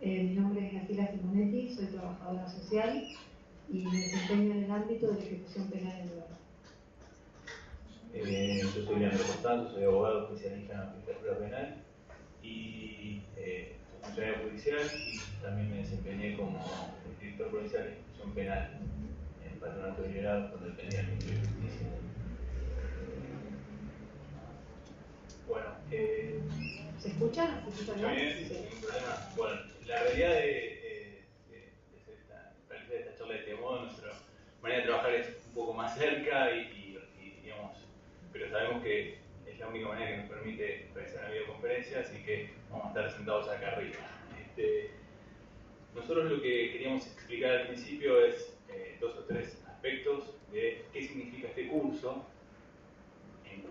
Mi nombre es Graciela Simonetti, soy trabajadora social y me desempeño en el ámbito de la ejecución penal en lugar. Yo soy Leandro Constanzo, soy abogado especialista en la judicatura penal y funcionario judicial, y también me desempeñé como director provincial de ejecución penal en el Patronato de Liberados cuando dependía del Ministerio de Justicia. Bueno, ¿Se escucha? ¿Se escucha bien? Sí, sin ningún problema. Bueno, la realidad de realizar esta charla de este modo, nuestra manera de trabajar es un poco más cerca y digamos, pero sabemos que es la única manera que nos permite realizar una videoconferencia, así que vamos a estar sentados acá arriba. Nosotros lo que queríamos explicar al principio es 2 o 3 aspectos de qué significa este curso,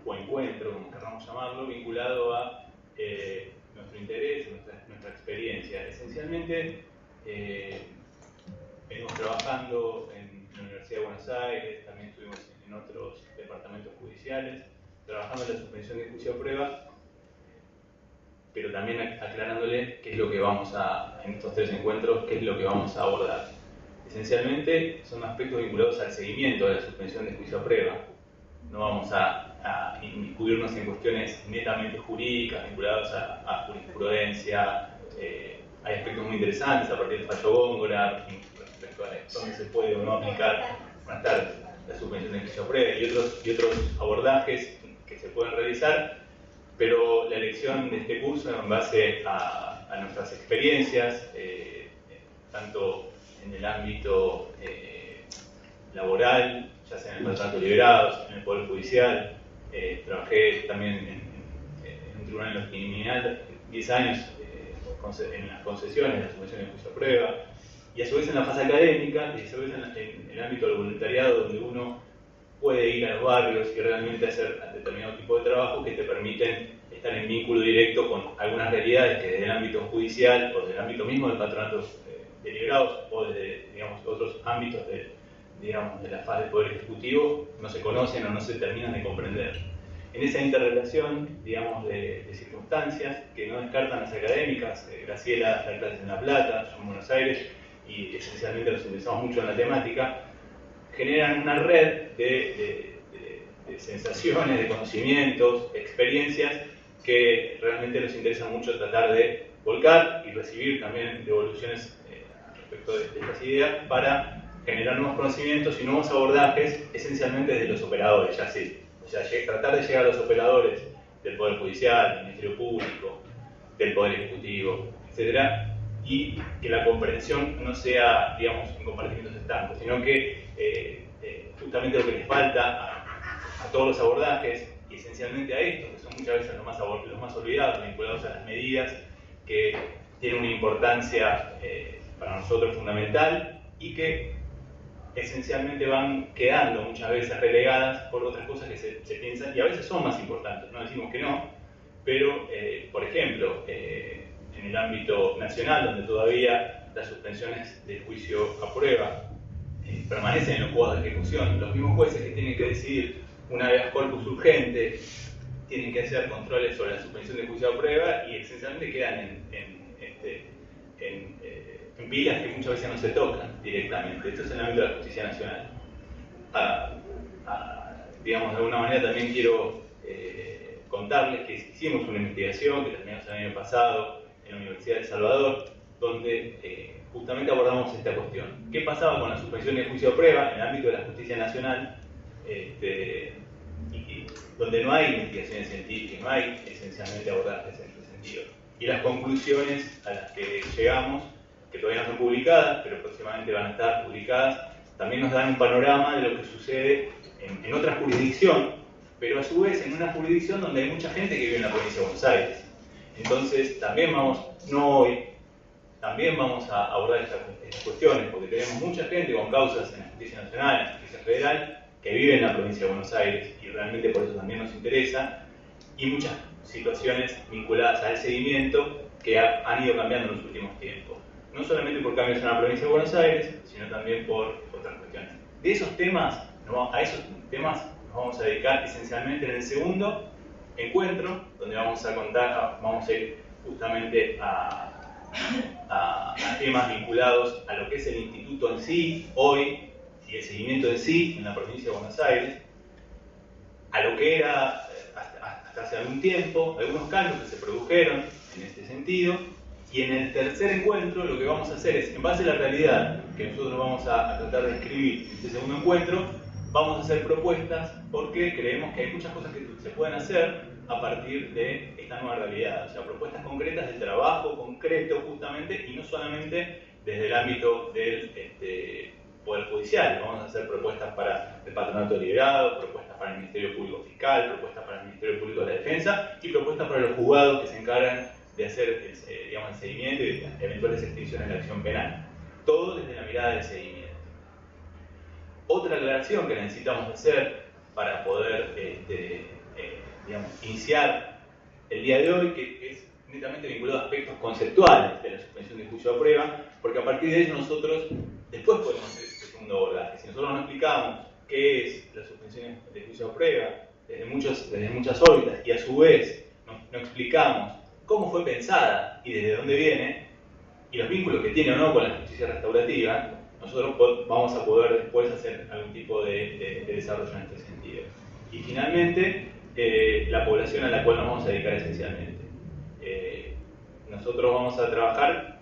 o encuentro, como queramos llamarlo, vinculado a nuestro interés, nuestra experiencia. Esencialmente, venimos trabajando en la Universidad de Buenos Aires, también estuvimos en otros departamentos judiciales, trabajando en la suspensión de juicio a prueba, pero también aclarándole qué es lo que vamos en estos 3 encuentros, qué es lo que vamos a abordar. Esencialmente son aspectos vinculados al seguimiento de la suspensión de juicio a prueba. No vamos a inmiscuirnos en cuestiones netamente jurídicas vinculadas a jurisprudencia. Hay aspectos muy interesantes a partir del fallo Góngora respecto a dónde se puede o no aplicar la suspensión de juicio a prueba y otros abordajes que se pueden realizar, pero la elección de este curso en base a nuestras experiencias, tanto en el ámbito laboral, ya sea en el Patronato de Liberados, en el Poder Judicial. Trabajé también en un tribunal criminal 10 años en las concesiones, en las suspensiones de juicio a prueba, y a su vez en la fase académica, y a su vez en el ámbito del voluntariado, donde uno puede ir a los barrios y realmente hacer determinado tipo de trabajo que te permiten estar en vínculo directo con algunas realidades que desde el ámbito judicial o del ámbito mismo del Patronato de Liberados o desde, digamos, otros ámbitos de la fase del Poder Ejecutivo no se conocen o no se terminan de comprender. En esa interrelación, digamos, de circunstancias que no descartan las académicas, Graciela da clases en La Plata, yo en Buenos Aires, y esencialmente nos interesamos mucho en la temática, generan una red de sensaciones, de conocimientos, experiencias que realmente nos interesa mucho tratar de volcar y recibir también devoluciones respecto de estas ideas para generar nuevos conocimientos y nuevos abordajes, esencialmente desde los operadores, ya sí. O sea, tratar de llegar a los operadores del Poder Judicial, del Ministerio Público, del Poder Ejecutivo, etc. Y que la comprensión no sea, digamos, en compartimientos estancos, sino que justamente lo que les falta a todos los abordajes, y esencialmente a estos, que son muchas veces los más olvidados, vinculados a las medidas, que tienen una importancia para nosotros fundamental y que esencialmente van quedando muchas veces relegadas por otras cosas que se piensan y a veces son más importantes, no decimos que no, pero por ejemplo, en el ámbito nacional, donde todavía las suspensiones del juicio a prueba permanecen en los juzgados de ejecución, los mismos jueces que tienen que decidir una habeas corpus urgente tienen que hacer controles sobre la suspensión del juicio a prueba y esencialmente quedan en vidas que muchas veces no se tocan directamente. Esto es en el ámbito de la justicia nacional. Digamos, de alguna manera también quiero contarles que hicimos una investigación que terminamos el año pasado en la Universidad de El Salvador, donde justamente abordamos esta cuestión. ¿Qué pasaba con la suspensión de juicio a prueba en el ámbito de la justicia nacional? Donde no hay investigaciones científicas, no hay esencialmente abordajes en este sentido. Y las conclusiones a las que llegamos, que todavía no están publicadas, pero próximamente van a estar publicadas, también nos dan un panorama de lo que sucede en otra jurisdicción, pero a su vez en una jurisdicción donde hay mucha gente que vive en la provincia de Buenos Aires. Entonces también no hoy, también vamos a abordar estas cuestiones, porque tenemos mucha gente con causas en la justicia nacional, en la justicia federal, que vive en la provincia de Buenos Aires, y realmente por eso también nos interesa, y muchas situaciones vinculadas al seguimiento que han ido cambiando en los últimos tiempos. No solamente por cambios en la provincia de Buenos Aires, sino también por otras cuestiones. A esos temas nos vamos a dedicar esencialmente en el segundo encuentro, donde vamos a ir justamente a a temas vinculados a lo que es el instituto en sí, hoy, y el seguimiento en sí en la provincia de Buenos Aires, a lo que era hasta hace algún tiempo, algunos cambios que se produjeron en este sentido, y en el tercer encuentro lo que vamos a hacer es, en base a la realidad que nosotros vamos a tratar de escribir en este segundo encuentro, vamos a hacer propuestas porque creemos que hay muchas cosas que se pueden hacer a partir de esta nueva realidad, o sea, propuestas concretas de trabajo concreto justamente, y no solamente desde el ámbito del Poder Judicial. Vamos a hacer propuestas para el Patronato Liberado, propuestas para el Ministerio Público Fiscal, propuestas para el Ministerio Público de la Defensa y propuestas para los juzgados que se encargan de hacer digamos, el seguimiento y eventuales extinciones de la acción penal. Todo desde la mirada del seguimiento. Otra aclaración que necesitamos hacer para poder digamos, iniciar el día de hoy, que es netamente vinculado a aspectos conceptuales de la suspensión de juicio a prueba, porque a partir de ello nosotros después podemos hacer este segundo abordaje. Si nosotros no explicamos qué es la suspensión de juicio a prueba desde muchas órbitas, y a su vez no explicamos cómo fue pensada y desde dónde viene, y los vínculos que tiene o no con la justicia restaurativa, nosotros vamos a poder después hacer algún tipo de desarrollo en este sentido. Y finalmente, la población a la cual nos vamos a dedicar esencialmente. Nosotros vamos a trabajar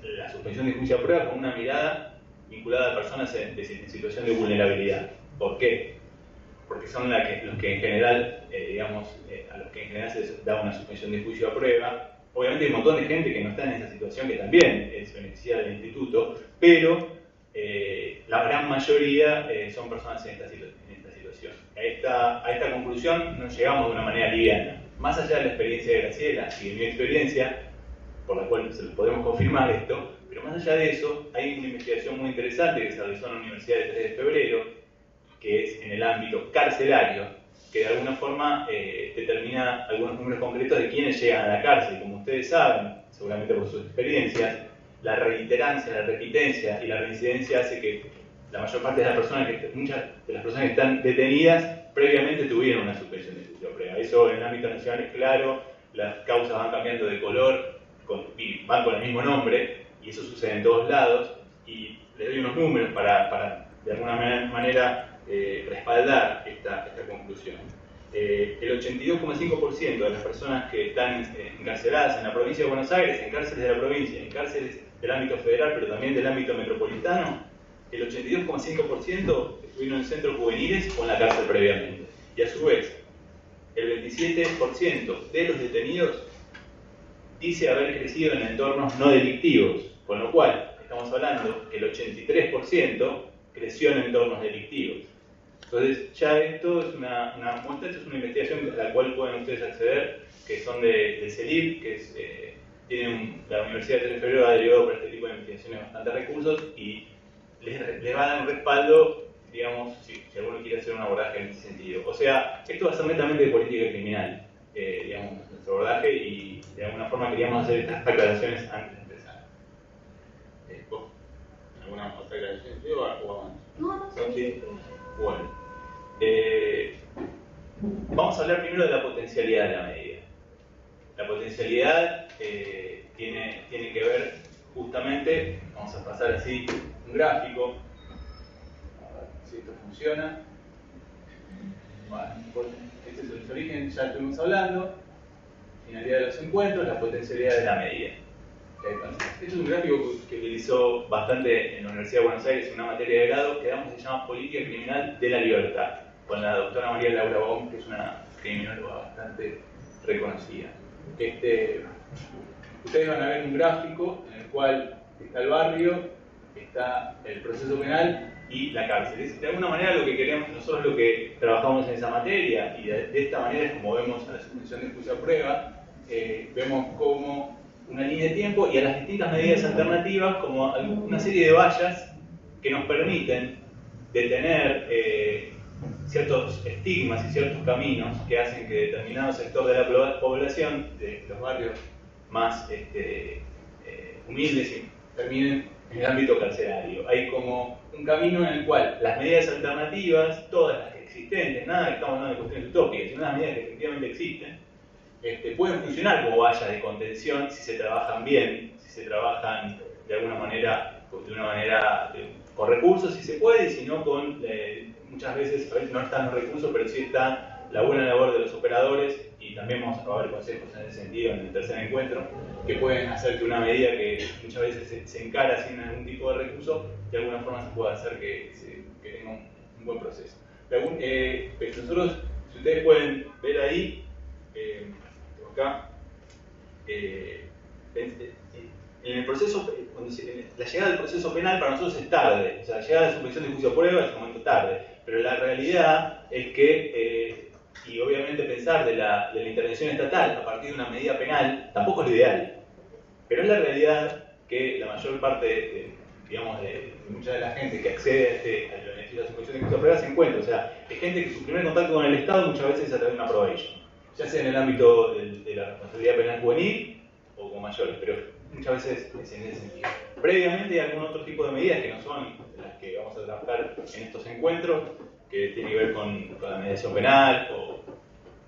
la suspensión de juicio a prueba con una mirada vinculada a personas en situación de vulnerabilidad. ¿Por qué? Porque son los que en general, digamos, a los que en general se da una suspensión de juicio a prueba. Obviamente hay un montón de gente que no está en esa situación, que también es beneficiada del instituto, pero la gran mayoría son personas en esta situación. A esta conclusión no llegamos de una manera liviana. Más allá de la experiencia de Graciela y de mi experiencia, por la cual se lo podemos confirmar esto, pero más allá de eso, hay una investigación muy interesante que se realizó en la Universidad de 3 de Febrero, que es en el ámbito carcelario, que de alguna forma determina algunos números concretos de quienes llegan a la cárcel. Como ustedes saben, seguramente por sus experiencias, la reiterancia, la repitencia y la reincidencia hace que la mayor parte de las personas muchas de las personas que están detenidas previamente tuvieron una suspensión de juicio a prueba. Eso en el ámbito nacional es claro, las causas van cambiando de color y van con el mismo nombre, y eso sucede en todos lados, y les doy unos números para de alguna manera respaldar esta conclusión. El 82,5% de las personas que están encarceladas en la provincia de Buenos Aires, en cárceles de la provincia, en cárceles del ámbito federal, pero también del ámbito metropolitano, el 82,5% estuvieron en centros juveniles o en la cárcel previamente. Y a su vez, el 27% de los detenidos dice haber crecido en entornos no delictivos, con lo cual estamos hablando que el 83% creció en entornos delictivos. Entonces, ya esto es una muestra, esto es una investigación a la cual pueden ustedes acceder, que son de CELIP, que es, la Universidad de 3 de Febrero ha derivado por este tipo de investigaciones bastantes recursos y les va a dar un respaldo, digamos, si alguno quiere hacer un abordaje en ese sentido. O sea, esto va a ser netamente de política criminal, digamos, nuestro abordaje, y de alguna forma queríamos hacer estas aclaraciones antes de empezar. ¿Alguna otra aclaración o avanzo? No, sí. Bueno, vamos a hablar primero de la potencialidad de la medida. La potencialidad tiene que ver justamente, vamos a pasar así un gráfico, a ver si esto funciona. Bueno, este es el origen, ya estuvimos hablando, finalidad de los encuentros, la potencialidad de la medida. Este es un gráfico que utilizó bastante en la Universidad de Buenos Aires en una materia de grado que se llama Política Criminal de la Libertad, con la doctora María Laura Baum, que es una criminóloga bastante reconocida. Ustedes van a ver un gráfico en el cual está el barrio, está el proceso penal y la cárcel. De alguna manera lo que queremos, nosotros lo que trabajamos en esa materia, y de esta manera es como vemos a la suspensión de juicio a prueba, vemos como una línea de tiempo y a las distintas medidas alternativas como una serie de vallas que nos permiten detener ciertos estigmas y ciertos caminos que hacen que determinado sector de la población, de los barrios más humildes, terminen en el ámbito carcelario. Hay como un camino en el cual las medidas alternativas, todas las existentes, nada que estamos hablando de cuestiones utópicas, sino las medidas que efectivamente existen, pueden funcionar como vallas de contención si se trabajan bien, si se trabajan de alguna manera, con recursos, si se puede, y si no, muchas veces, a veces no están los recursos, pero sí está la buena labor de los operadores, y también vamos a ver consejos en ese sentido en el tercer encuentro, que pueden hacer que una medida que muchas veces se encara sin algún tipo de recurso, de alguna forma se pueda hacer que tenga un buen proceso. Nosotros, si ustedes pueden ver ahí, acá, en el proceso, la llegada del proceso penal para nosotros es tarde, o sea, la llegada de la suspensión de juicio a prueba es un momento tarde, pero la realidad es que, y obviamente pensar de la intervención estatal a partir de una medida penal tampoco es lo ideal, pero es la realidad que la mayor parte de mucha de la gente que accede a los beneficios de la suspensión de juicio a prueba se encuentra, o sea, es gente que su primer contacto con el Estado muchas veces es a través de una probation, ya sea en el ámbito de la responsabilidad penal juvenil o con mayores, pero muchas veces es en ese sentido. Previamente hay algún otro tipo de medidas que no son las que vamos a trabajar en estos encuentros, que tienen que ver con la mediación penal, o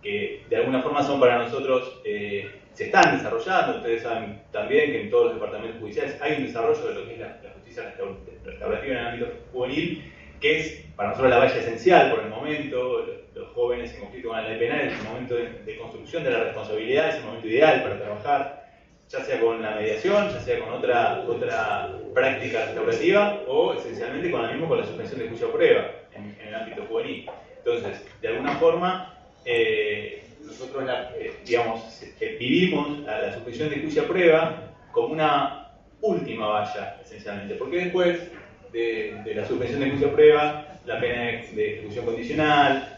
que de alguna forma son para nosotros, se están desarrollando. Ustedes saben también que en todos los departamentos judiciales hay un desarrollo de lo que es la justicia restaurativa en el ámbito juvenil, que es para nosotros la valla esencial por el momento. Los jóvenes en conflicto con la ley penal es el momento de construcción de la responsabilidad, es el momento ideal para trabajar, ya sea con la mediación, ya sea con otra práctica restaurativa, o esencialmente con la suspensión de juicio a prueba en el ámbito juvenil. Entonces, de alguna forma, nosotros vivimos la suspensión de juicio a prueba como una última valla, esencialmente, porque después de la suspensión de juicio a prueba, la pena de ejecución condicional,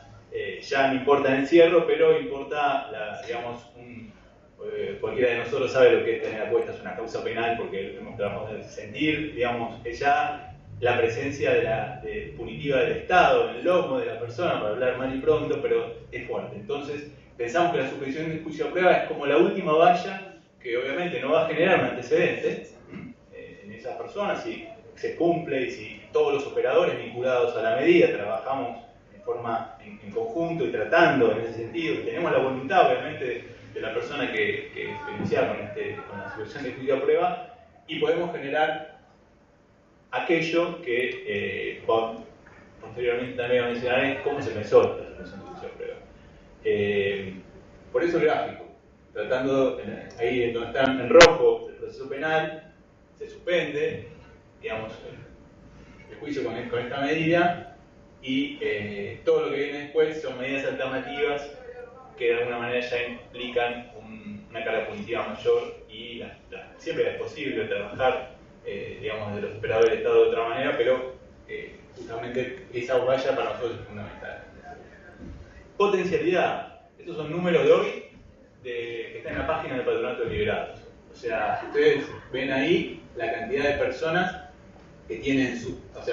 ya no importa el encierro, pero importa, cualquiera de nosotros sabe lo que es tener a cuestas una causa penal, porque hemos trabajado de sentir, ya la presencia punitiva del Estado en el lomo de la persona, para hablar mal y pronto, pero es fuerte. Entonces, pensamos que la suspensión de juicio a prueba es como la última valla, que obviamente no va a generar un antecedente en esas personas, si se cumple y si todos los operadores vinculados a la medida trabajamos en conjunto y tratando en ese sentido, y tenemos la voluntad, obviamente, de la persona que inicia con la suspensión de juicio a prueba, y podemos generar aquello que posteriormente también voy a mencionar, es cómo se pensó la suspensión de juicio a prueba. Por eso el gráfico, tratando ahí donde está en rojo el proceso penal, se suspende, el juicio con esta medida, y todo lo que viene después son medidas alternativas que de alguna manera ya implican una carga punitiva mayor, y siempre es posible trabajar de los operadores del Estado de otra manera, pero justamente esa valla para nosotros es fundamental. Potencialidad. Estos son números de hoy que están en la página del Patronato de Liberados. O sea, ustedes ven ahí la cantidad de personas que tienen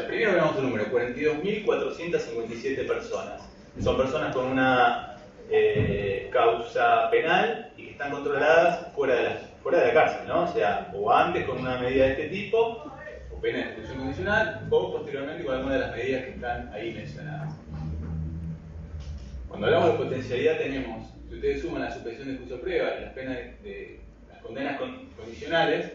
primero veamos el número, 42.457 personas. Son personas con una causa penal y que están controladas fuera de la cárcel, ¿no? O sea, o antes con una medida de este tipo, o pena de ejecución condicional, o posteriormente con alguna de las medidas que están ahí mencionadas. Cuando hablamos de potencialidad tenemos, si ustedes suman la suspensión de juicio a prueba y las penas las condenas condicionales,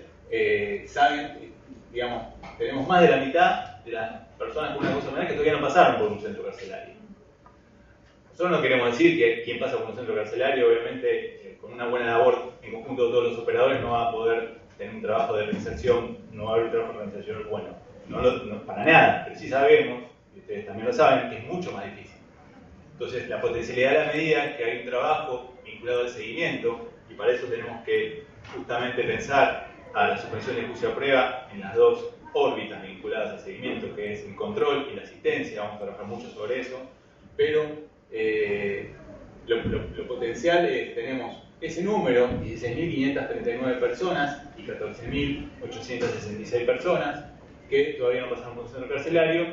tenemos más de la mitad de las personas con una causa penal que todavía no pasaron por un centro carcelario. Nosotros no queremos decir que quien pasa por un centro carcelario, obviamente, con una buena labor en conjunto de todos los operadores, no va a poder tener un trabajo de reinserción, no va a haber un trabajo de reinserción bueno. No para nada, pero sí sabemos, y ustedes también lo saben, que es mucho más difícil. Entonces, la potencialidad de la medida es que hay un trabajo vinculado al seguimiento, y para eso tenemos que justamente pensar a la suspensión de juicio a prueba en las dos órbitas vinculadas al seguimiento, que es el control y la asistencia. Vamos a trabajar mucho sobre eso, pero lo potencial es, tenemos ese número, 16.539 personas y 14.866 personas que todavía no pasaron por un centro carcelario,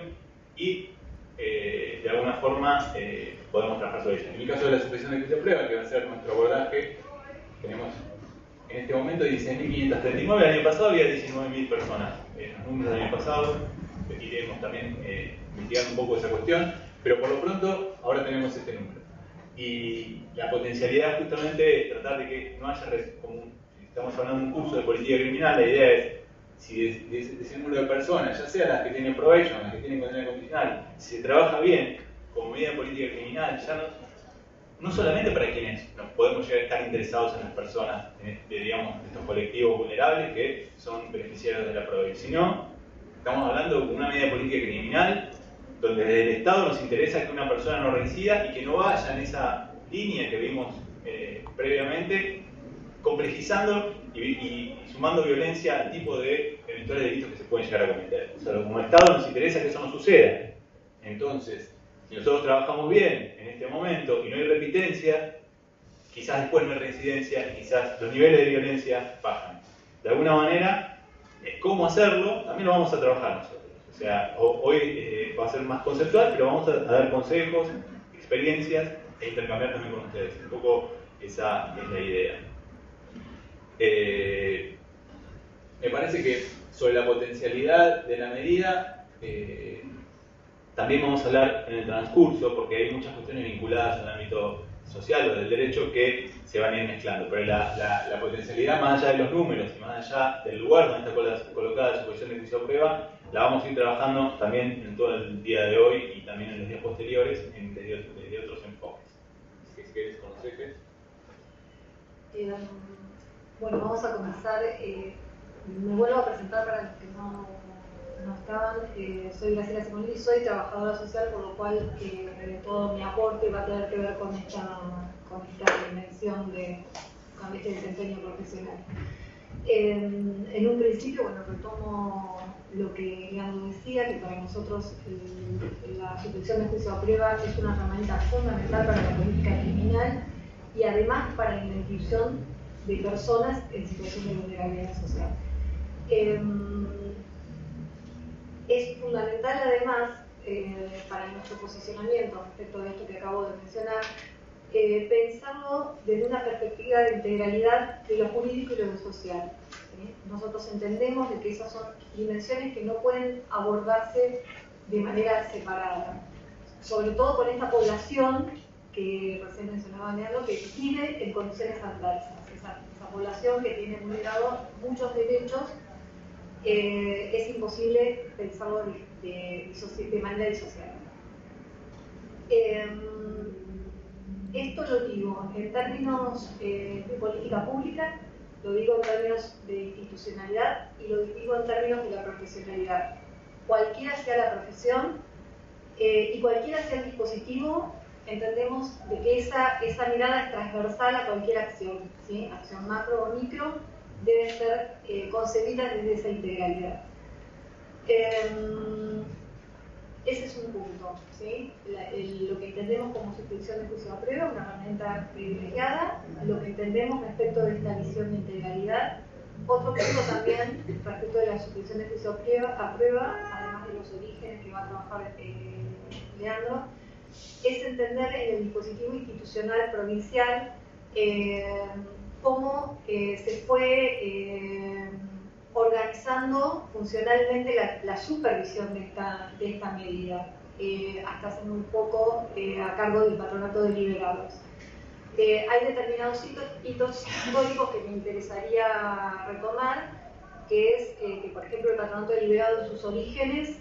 y de alguna forma podemos trabajar sobre eso. En el caso de la suspensión de juicio a prueba, que va a ser nuestro abordaje, tenemos en este momento 16.539, el año pasado había 19.000 personas. Los números del año pasado, iremos también investigando un poco esa cuestión, pero por lo pronto ahora tenemos este número. Y la potencialidad justamente es tratar de que no haya, como estamos hablando de un curso de política criminal, la idea es, si de ese número de personas, ya sea las que tienen probation, las que tienen condena condicional, si se trabaja bien como medida de política criminal, ya no solamente para quienes nos podemos llegar a estar interesados en las personas, digamos, de estos colectivos vulnerables que son beneficiarios de la probation, sino estamos hablando de una medida de política criminal donde desde el Estado nos interesa que una persona no reincida y que no vaya en esa línea que vimos previamente, complejizando y sumando violencia al tipo de eventuales delitos que se pueden llegar a cometer. O sea, como Estado nos interesa que eso no suceda. Entonces, si nosotros trabajamos bien en este momento y no hay repitencia, quizás después no hay reincidencia, quizás los niveles de violencia bajan. De alguna manera, cómo hacerlo, también lo vamos a trabajar nosotros. O sea, hoy va a ser más conceptual, pero vamos a dar consejos, experiencias e intercambiar también con ustedes. Un poco esa es la idea. Me parece que sobre la potencialidad de la medida también vamos a hablar en el transcurso, porque hay muchas cuestiones vinculadas al ámbito social o del derecho que se van a ir mezclando, pero la potencialidad, más allá de los números y más allá del lugar donde está colocada la suposición de juicio a prueba, la vamos a ir trabajando también en todo el día de hoy y también en los días posteriores desde otros enfoques. Así que si querés con los ejes. Bueno, vamos a comenzar. Me vuelvo a presentar para los que no estaban. Soy Graciela Simonelli y soy trabajadora social, por lo cual todo mi aporte va a tener que ver con esta dimensión con este desempeño profesional. En un principio, bueno, retomo lo que Leandro decía, que para nosotros la suspensión de juicio a prueba es una herramienta fundamental para la política criminal y además para la identificación de personas en situación de vulnerabilidad social. Es fundamental además para nuestro posicionamiento respecto de esto que acabo de mencionar, pensarlo desde una perspectiva de integralidad de lo jurídico y lo social. Nosotros entendemos de que esas son dimensiones que no pueden abordarse de manera separada, sobre todo con esta población que recién mencionaba Leandro, que vive en condiciones adversas, esa población que tiene vulnerados muchos derechos. Es imposible pensarlo de manera disociada. Esto lo digo en términos de política pública, lo digo en términos de institucionalidad y lo digo en términos de la profesionalidad. Cualquiera sea la profesión y cualquiera sea el dispositivo, entendemos de que esa mirada es transversal a cualquier acción, ¿sí? Acción macro o micro, debe ser concebida desde esa integralidad. Ese es un punto, ¿sí? Lo que entendemos como suspensión de juicio a prueba, una herramienta privilegiada, lo que entendemos respecto de esta visión de integralidad. Otro punto también respecto de la suspensión de juicio a prueba, además de los orígenes que va a trabajar Leandro, es entender en el dispositivo institucional provincial cómo se fue organizando funcionalmente la supervisión de esta medida, hasta hace muy poco a cargo del Patronato de Liberados. Hay determinados hitos históricos que me interesaría retomar, que es que, por ejemplo, el Patronato de Liberados en sus orígenes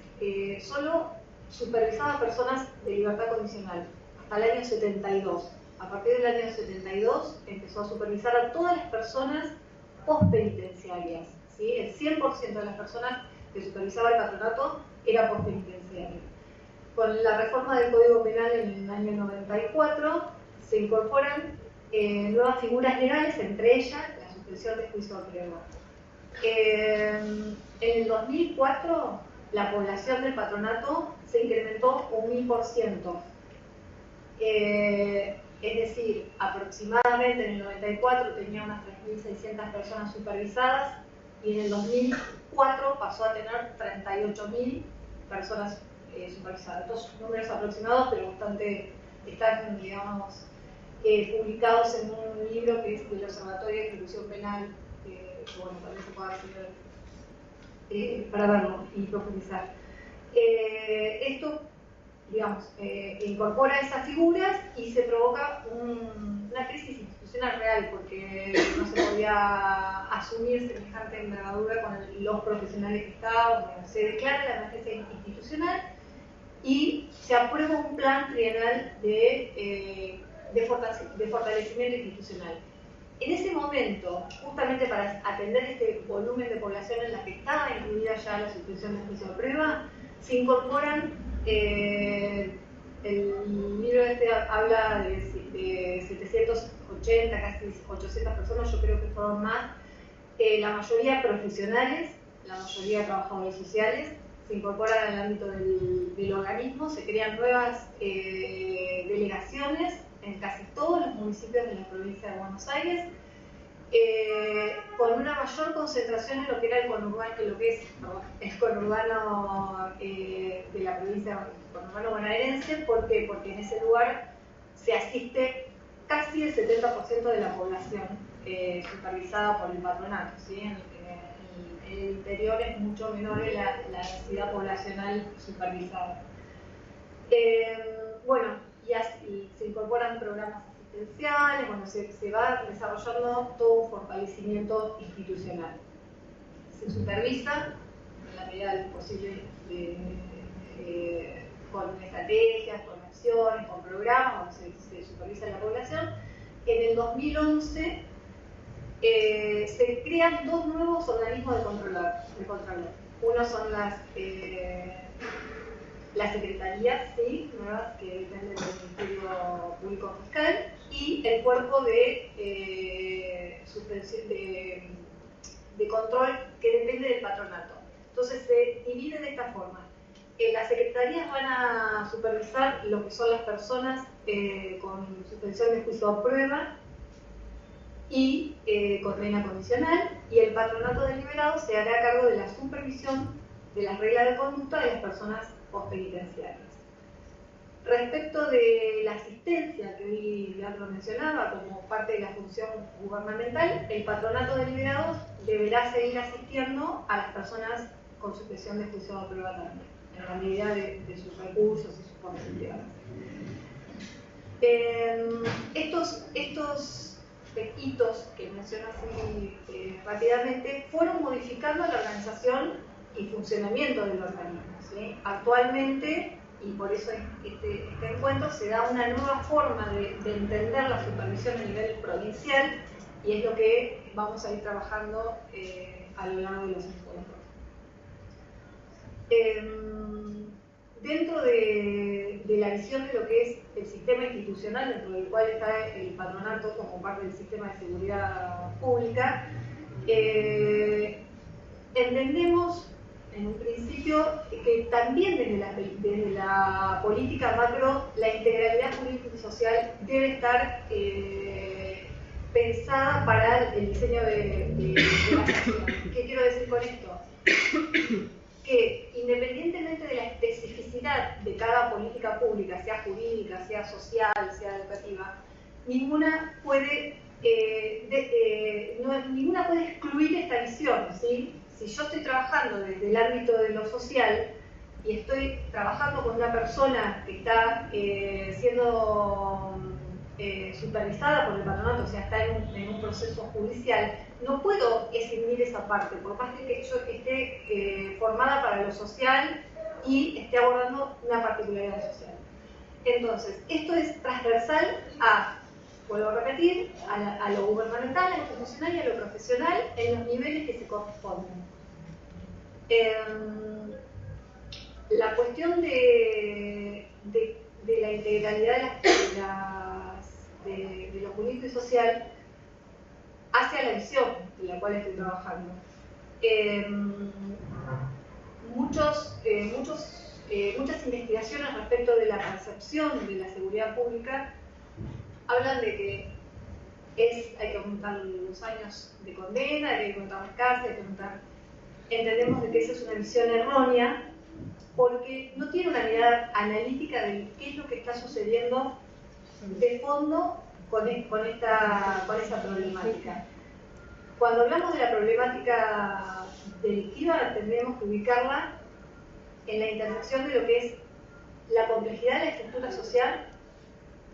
solo supervisaba a personas de libertad condicional, hasta el año 72. A partir del año 72 empezó a supervisar a todas las personas postpenitenciarias. ¿Sí? El 100% de las personas que supervisaba el patronato era postpenitenciario. Con la reforma del Código Penal en el año 94 se incorporan nuevas figuras legales, entre ellas la suspensión de juicio a prueba. En el 2004 la población del patronato se incrementó un 1000%. Es decir, aproximadamente en el 94 tenía unas 3.600 personas supervisadas y en el 2004 pasó a tener 38.000 personas supervisadas. Estos números aproximados, pero bastante están, digamos, publicados en un libro que es del Observatorio de Ejecución Penal, que bueno, también se puede acceder para verlo y profundizar. Esto digamos, incorpora esas figuras y se provoca una crisis institucional real, porque no se podía asumir semejante envergadura con los profesionales que estaban. Bueno, se declara la emergencia institucional y se aprueba un plan trienal de fortalecimiento institucional. En ese momento, justamente para atender este volumen de población en la que estaba incluida ya la suspensión de juicio de prueba, se incorporan, el libro este habla de 780, casi 800 personas, yo creo que fueron más, la mayoría profesionales, la mayoría trabajadores sociales, se incorporan al ámbito del organismo, se crean nuevas delegaciones en casi todos los municipios de la provincia de Buenos Aires, con una mayor concentración en lo que era el conurbano, el conurbano de la provincia, el conurbano bonaerense. ¿Por qué? Porque en ese lugar se asiste casi el 70% de la población supervisada por el patronato, ¿sí? En el interior es mucho menor la densidad poblacional supervisada. Bueno, y así se incorporan programas asistenciales, bueno, se va desarrollando todo un fortalecimiento institucional. Se supervisa, en la medida de lo posible, con estrategias, con acciones, con programas, se supervisa la población. En el 2011 se crean dos nuevos organismos de control. Uno son las secretarías, ¿sí?, nuevas que dependen del Ministerio Público Fiscal, y el cuerpo de control que depende del patronato. Entonces se divide de esta forma. Las secretarías van a supervisar lo que son las personas con suspensión de juicio a prueba y condena condicional, y el patronato deliberado se hará cargo de la supervisión de las reglas de conducta de las personas postpenitenciarias. Respecto de la asistencia, que hoy Leandro mencionaba como parte de la función gubernamental, el patronato deliberado deberá seguir asistiendo a las personas con suspensión de juicio a prueba también, en la medida de sus recursos y sus posibilidades. Estos hitos que menciono así rápidamente fueron modificando la organización y funcionamiento del organismo, ¿sí? Actualmente, y por eso este encuentro, se da una nueva forma de entender la supervisión a nivel provincial, y es lo que vamos a ir trabajando a lo largo de los encuentros. Dentro de la visión de lo que es el sistema institucional, dentro del cual está el patronato como parte del sistema de seguridad pública, entendemos en un principio que también desde la política macro la integralidad jurídica y social debe estar pensada para el diseño de las acciones. ¿Qué quiero decir con esto? Que independientemente de la especificidad de cada política pública, sea jurídica, sea social, sea educativa, ninguna puede excluir esta visión, ¿sí? Si yo estoy trabajando desde el ámbito de lo social y estoy trabajando con una persona que está siendo supervisada por el patronato, o sea, está en un proceso judicial, no puedo escindir esa parte, por más que yo esté formada para lo social y esté abordando una particularidad social. Entonces, esto es transversal a, vuelvo a repetir, a lo gubernamental, a lo institucional y a lo profesional en los niveles que se corresponden. La cuestión de la integralidad de lo político y social hacia la visión de la cual estoy trabajando. Muchas investigaciones respecto de la percepción de la seguridad pública hablan de que hay que aumentar los años de condena, hay que aumentar las cárceles, hay que aumentar. Entendemos de que esa es una visión errónea, porque no tiene una mirada analítica de qué es lo que está sucediendo de fondo con esa problemática. Cuando hablamos de la problemática delictiva, tendremos que ubicarla en la intersección de lo que es la complejidad de la estructura social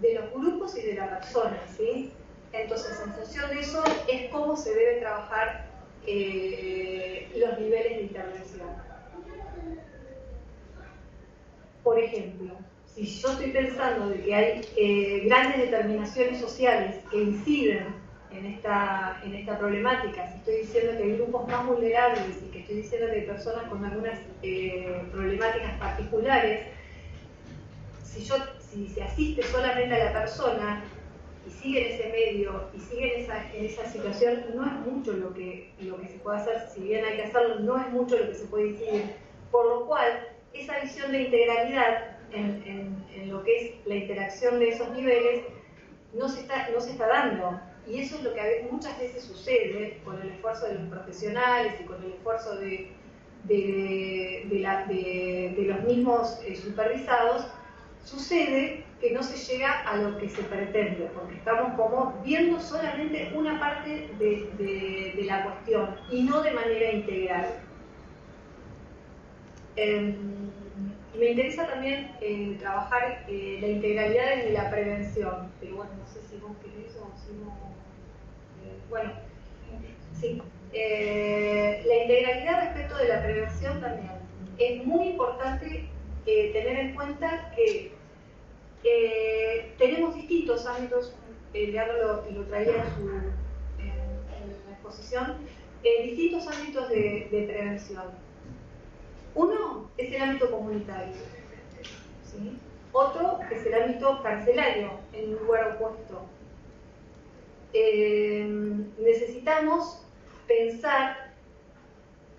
de los grupos y de la persona, ¿sí? Entonces, en función de eso, es cómo se deben trabajar los niveles de intervención. Por ejemplo, si yo estoy pensando de que hay grandes determinaciones sociales que inciden en esta problemática, si estoy diciendo que hay grupos más vulnerables y que estoy diciendo que hay personas con algunas problemáticas particulares, si se asiste solamente a la persona y sigue en ese medio y sigue en esa situación, no es mucho lo que se puede hacer. Si bien hay que hacerlo, no es mucho lo que se puede incidir, por lo cual esa visión de integralidad en lo que es la interacción de esos niveles no se está dando. Y eso es lo que muchas veces sucede con el esfuerzo de los profesionales y con el esfuerzo de los mismos supervisados. Sucede que no se llega a lo que se pretende, porque estamos como viendo solamente una parte de la cuestión y no de manera integral. Me interesa también trabajar la integralidad desde la prevención, pero bueno, no sé si vos querés o si no... bueno, sí. La integralidad respecto de la prevención también. Es muy importante tener en cuenta que tenemos distintos ámbitos, Leandro lo traía en la exposición, distintos ámbitos de prevención. Uno es el ámbito comunitario, ¿sí? Otro es el ámbito carcelario, en un lugar opuesto. Necesitamos pensar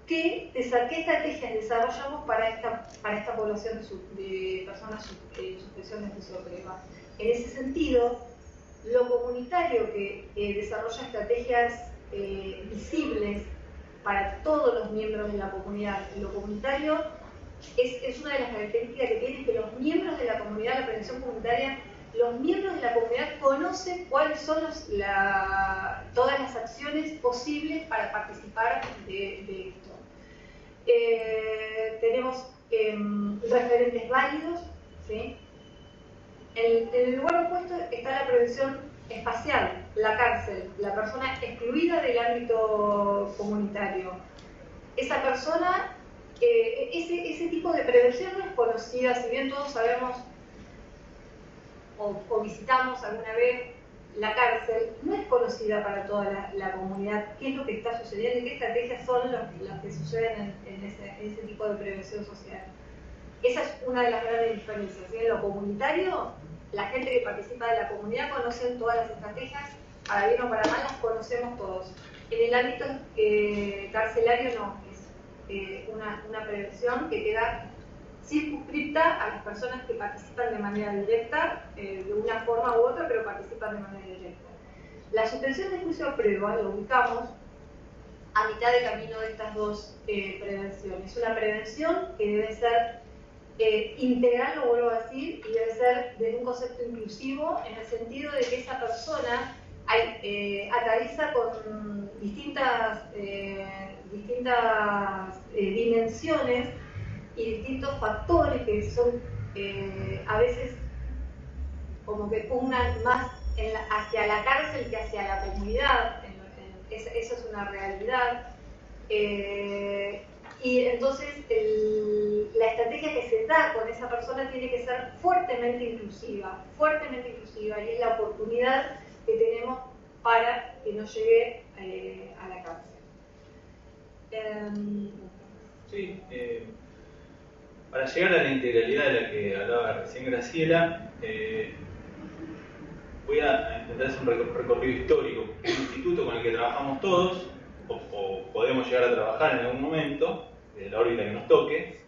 qué estrategias desarrollamos para esta población de personas en suspensión de juicio previo. En ese sentido, lo comunitario que desarrolla estrategias visibles para todos los miembros de la comunidad, lo comunitario es una de las características que tiene, que los miembros de la comunidad, la prevención comunitaria, los miembros de la comunidad conocen cuáles son todas las acciones posibles para participar de esto. Tenemos referentes válidos, ¿sí? En el lugar opuesto está la prevención espacial, la cárcel, la persona excluida del ámbito comunitario. Esa persona, ese tipo de prevención no es conocida, si bien todos sabemos o visitamos alguna vez la cárcel, no es conocida para toda la comunidad qué es lo que está sucediendo y qué estrategias son las que suceden en ese tipo de prevención social. Esa es una de las grandes diferencias. En lo comunitario, la gente que participa de la comunidad conoce todas las estrategias, para bien o para mal las conocemos todos. En el ámbito carcelario no, es una prevención que queda circunscripta a las personas que participan de manera directa, de una forma u otra, pero participan de manera directa. La suspensión de juicio a prueba lo ubicamos a mitad de camino de estas dos prevenciones. Una prevención que debe ser integral, lo vuelvo a decir, y debe ser desde un concepto inclusivo, en el sentido de que esa persona atraviesa con distintas dimensiones y distintos factores que son a veces como que pugnan más hacia la cárcel que hacia la comunidad. Esa es una realidad. Y entonces la estrategia que se da con esa persona tiene que ser fuertemente inclusiva, y es la oportunidad que tenemos para que no llegue a la cárcel. Sí, para llegar a la integralidad de la que hablaba recién Graciela, voy a intentar hacer un recorrido histórico. Es un instituto con el que trabajamos todos, o podemos llegar a trabajar en algún momento, desde la órbita que nos toque.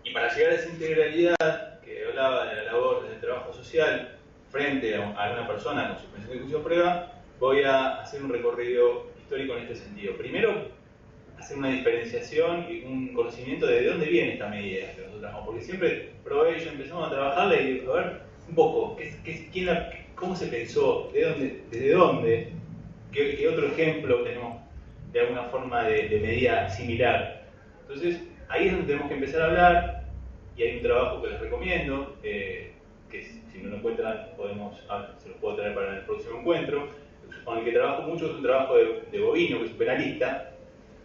Y para llegar a esa integralidad que hablaba de la labor del trabajo social frente a una persona con suspensión de juicio a prueba, voy a hacer un recorrido histórico en este sentido. Primero, hacer una diferenciación y un conocimiento de dónde viene esta medida que nosotros trabajamos, porque siempre probé y yo empezamos a trabajarla y a ver un poco, ¿cómo se pensó? ¿Desde dónde? ¿Qué otro ejemplo tenemos de alguna forma de medida similar? Entonces, ahí es donde tenemos que empezar a hablar y hay un trabajo que les recomiendo, que si no lo encuentran se los puedo traer para el próximo encuentro, con el que trabajo mucho. Es un trabajo de Bovino, que es un penalista,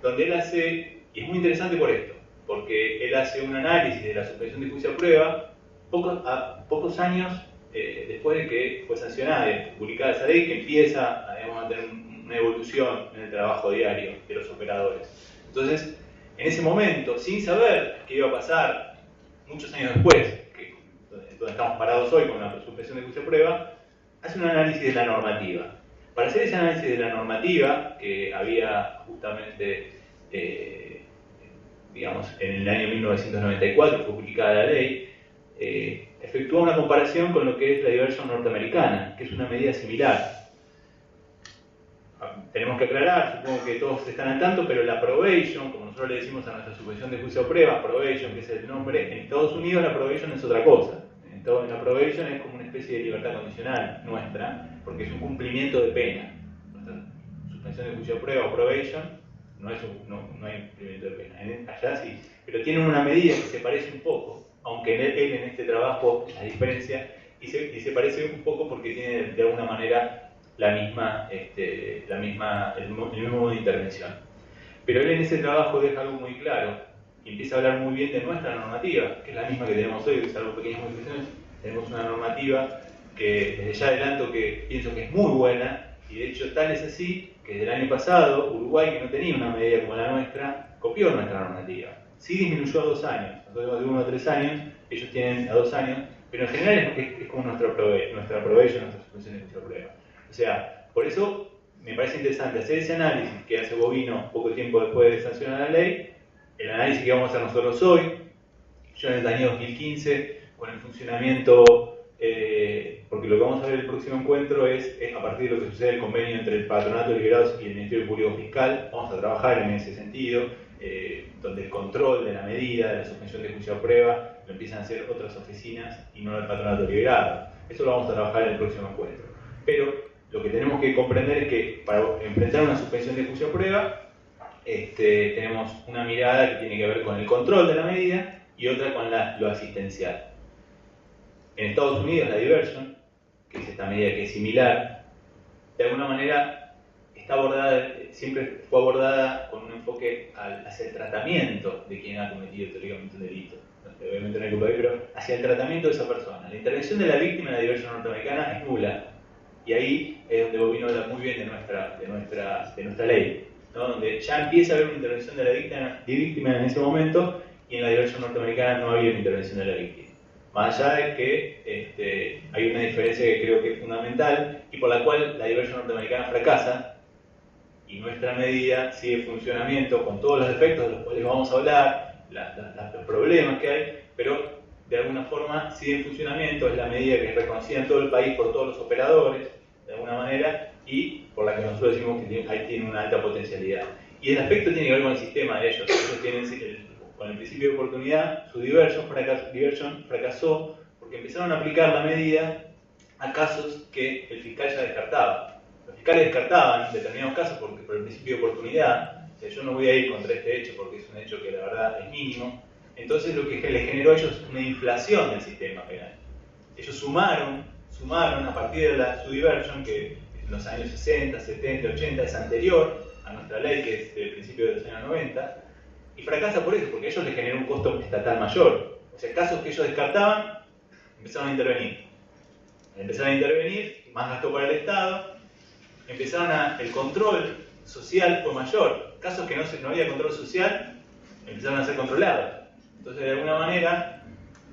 donde él hace, y es muy interesante por esto, porque él hace un análisis de la suspensión de juicio a prueba pocos años después de que fue sancionada y publicada esa ley, que empieza a tener una evolución en el trabajo diario de los operadores. Entonces, en ese momento, sin saber qué iba a pasar muchos años después, donde estamos parados hoy con la suspensión de juicio a prueba, hace un análisis de la normativa. Para hacer ese análisis de la normativa, que había justamente, digamos, en el año 1994 fue publicada la ley, efectuó una comparación con lo que es la diversion norteamericana, que es una medida similar. Tenemos que aclarar, supongo que todos están al tanto, pero la probation, como nosotros le decimos a nuestra suspensión de juicio a prueba, probation, que es el nombre, en Estados Unidos la probation es otra cosa. La probation es como una especie de libertad condicional nuestra, porque es un cumplimiento de pena. Nuestra suspensión de juicio a prueba o probation no hay cumplimiento de pena. Allá sí, pero tienen una medida que se parece un poco, aunque él en este trabajo la diferencia, y se parece un poco porque tiene de alguna manera el mismo modo de intervención. Pero él en ese trabajo deja algo muy claro y empieza a hablar muy bien de nuestra normativa, que es la misma que tenemos hoy, salvo pequeñas modificaciones. Tenemos una normativa que desde ya adelanto que pienso que es muy buena, y de hecho tal es así que desde el año pasado Uruguay, que no tenía una medida como la nuestra, copió nuestra normativa. Sí disminuyó a 2 años, nosotros de 1 a 3 años, ellos tienen a 2 años, pero en general es como nuestra probation, nuestra suspensión de juicio a prueba. O sea, por eso me parece interesante hacer ese análisis que hace Bovino poco tiempo después de sancionar la ley, el análisis que vamos a hacer nosotros hoy. Yo en el año 2015, con el funcionamiento, porque lo que vamos a ver en el próximo encuentro es a partir de lo que sucede el convenio entre el Patronato de Liberados y el Ministerio Público Fiscal, vamos a trabajar en ese sentido, donde el control de la medida, de la suspensión de juicio a prueba, lo empiezan a hacer otras oficinas y no el Patronato de Liberados. Eso lo vamos a trabajar en el próximo encuentro. Pero lo que tenemos que comprender es que para enfrentar una suspensión de juicio a prueba, tenemos una mirada que tiene que ver con el control de la medida y otra con lo asistencial. En Estados Unidos, la diversion, que es esta medida que es similar, de alguna manera está abordada, siempre fue abordada con un enfoque hacia el tratamiento de quien ha cometido teóricamente un delito. Obviamente no hay culpa ahí, pero hacia el tratamiento de esa persona. La intervención de la víctima en la diversion norteamericana es nula. Y ahí es donde Bovino habla muy bien de nuestra ley, ¿no? Donde ya empieza a haber una intervención de la víctima en ese momento, y en la diversion norteamericana no había una intervención de la víctima. Más allá de que hay una diferencia que creo que es fundamental y por la cual la diversion norteamericana fracasa y nuestra medida sigue en funcionamiento con todos los defectos de los cuales vamos a hablar, los problemas que hay, pero de alguna forma sigue en funcionamiento. Es la medida que es reconocida en todo el país por todos los operadores, de alguna manera, y por la que nosotros decimos que ahí tiene una alta potencialidad. Y el aspecto tiene que ver con el sistema de ellos. Ellos tienen con el principio de oportunidad, su diversion fracasó porque empezaron a aplicar la medida a casos que el fiscal ya descartaba. Los fiscales descartaban determinados casos por el principio de oportunidad. O sea, yo no voy a ir contra este hecho porque es un hecho que la verdad es mínimo. Entonces lo que les generó a ellos es una inflación del sistema penal. Ellos sumaron a partir de su diversion, que en los años 60, 70, 80 es anterior a nuestra ley, que es del principio de los años 90, y fracasa por eso, porque a ellos les generó un costo estatal mayor. O sea, casos que ellos descartaban, empezaron a intervenir. Al empezar a intervenir, más gasto para el Estado, el control social fue mayor. Casos que no había control social, empezaron a ser controlados. Entonces, de alguna manera,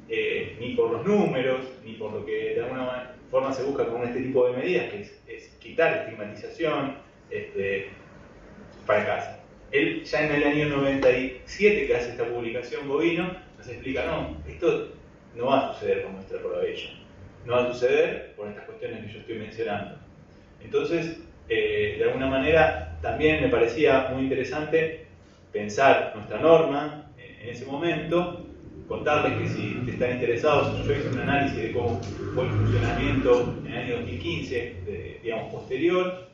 ni por los números, ni por lo que de alguna forma se busca con este tipo de medidas, que es quitar estigmatización, fracasa. Él ya en el año 97, que hace esta publicación Bovino, nos explica, no, esto no va a suceder con nuestra probation. No va a suceder por estas cuestiones que yo estoy mencionando. Entonces, de alguna manera, también me parecía muy interesante pensar nuestra norma en ese momento, contarles que si están interesados, yo hice un análisis de cómo fue el funcionamiento en el año 2015, digamos, posterior.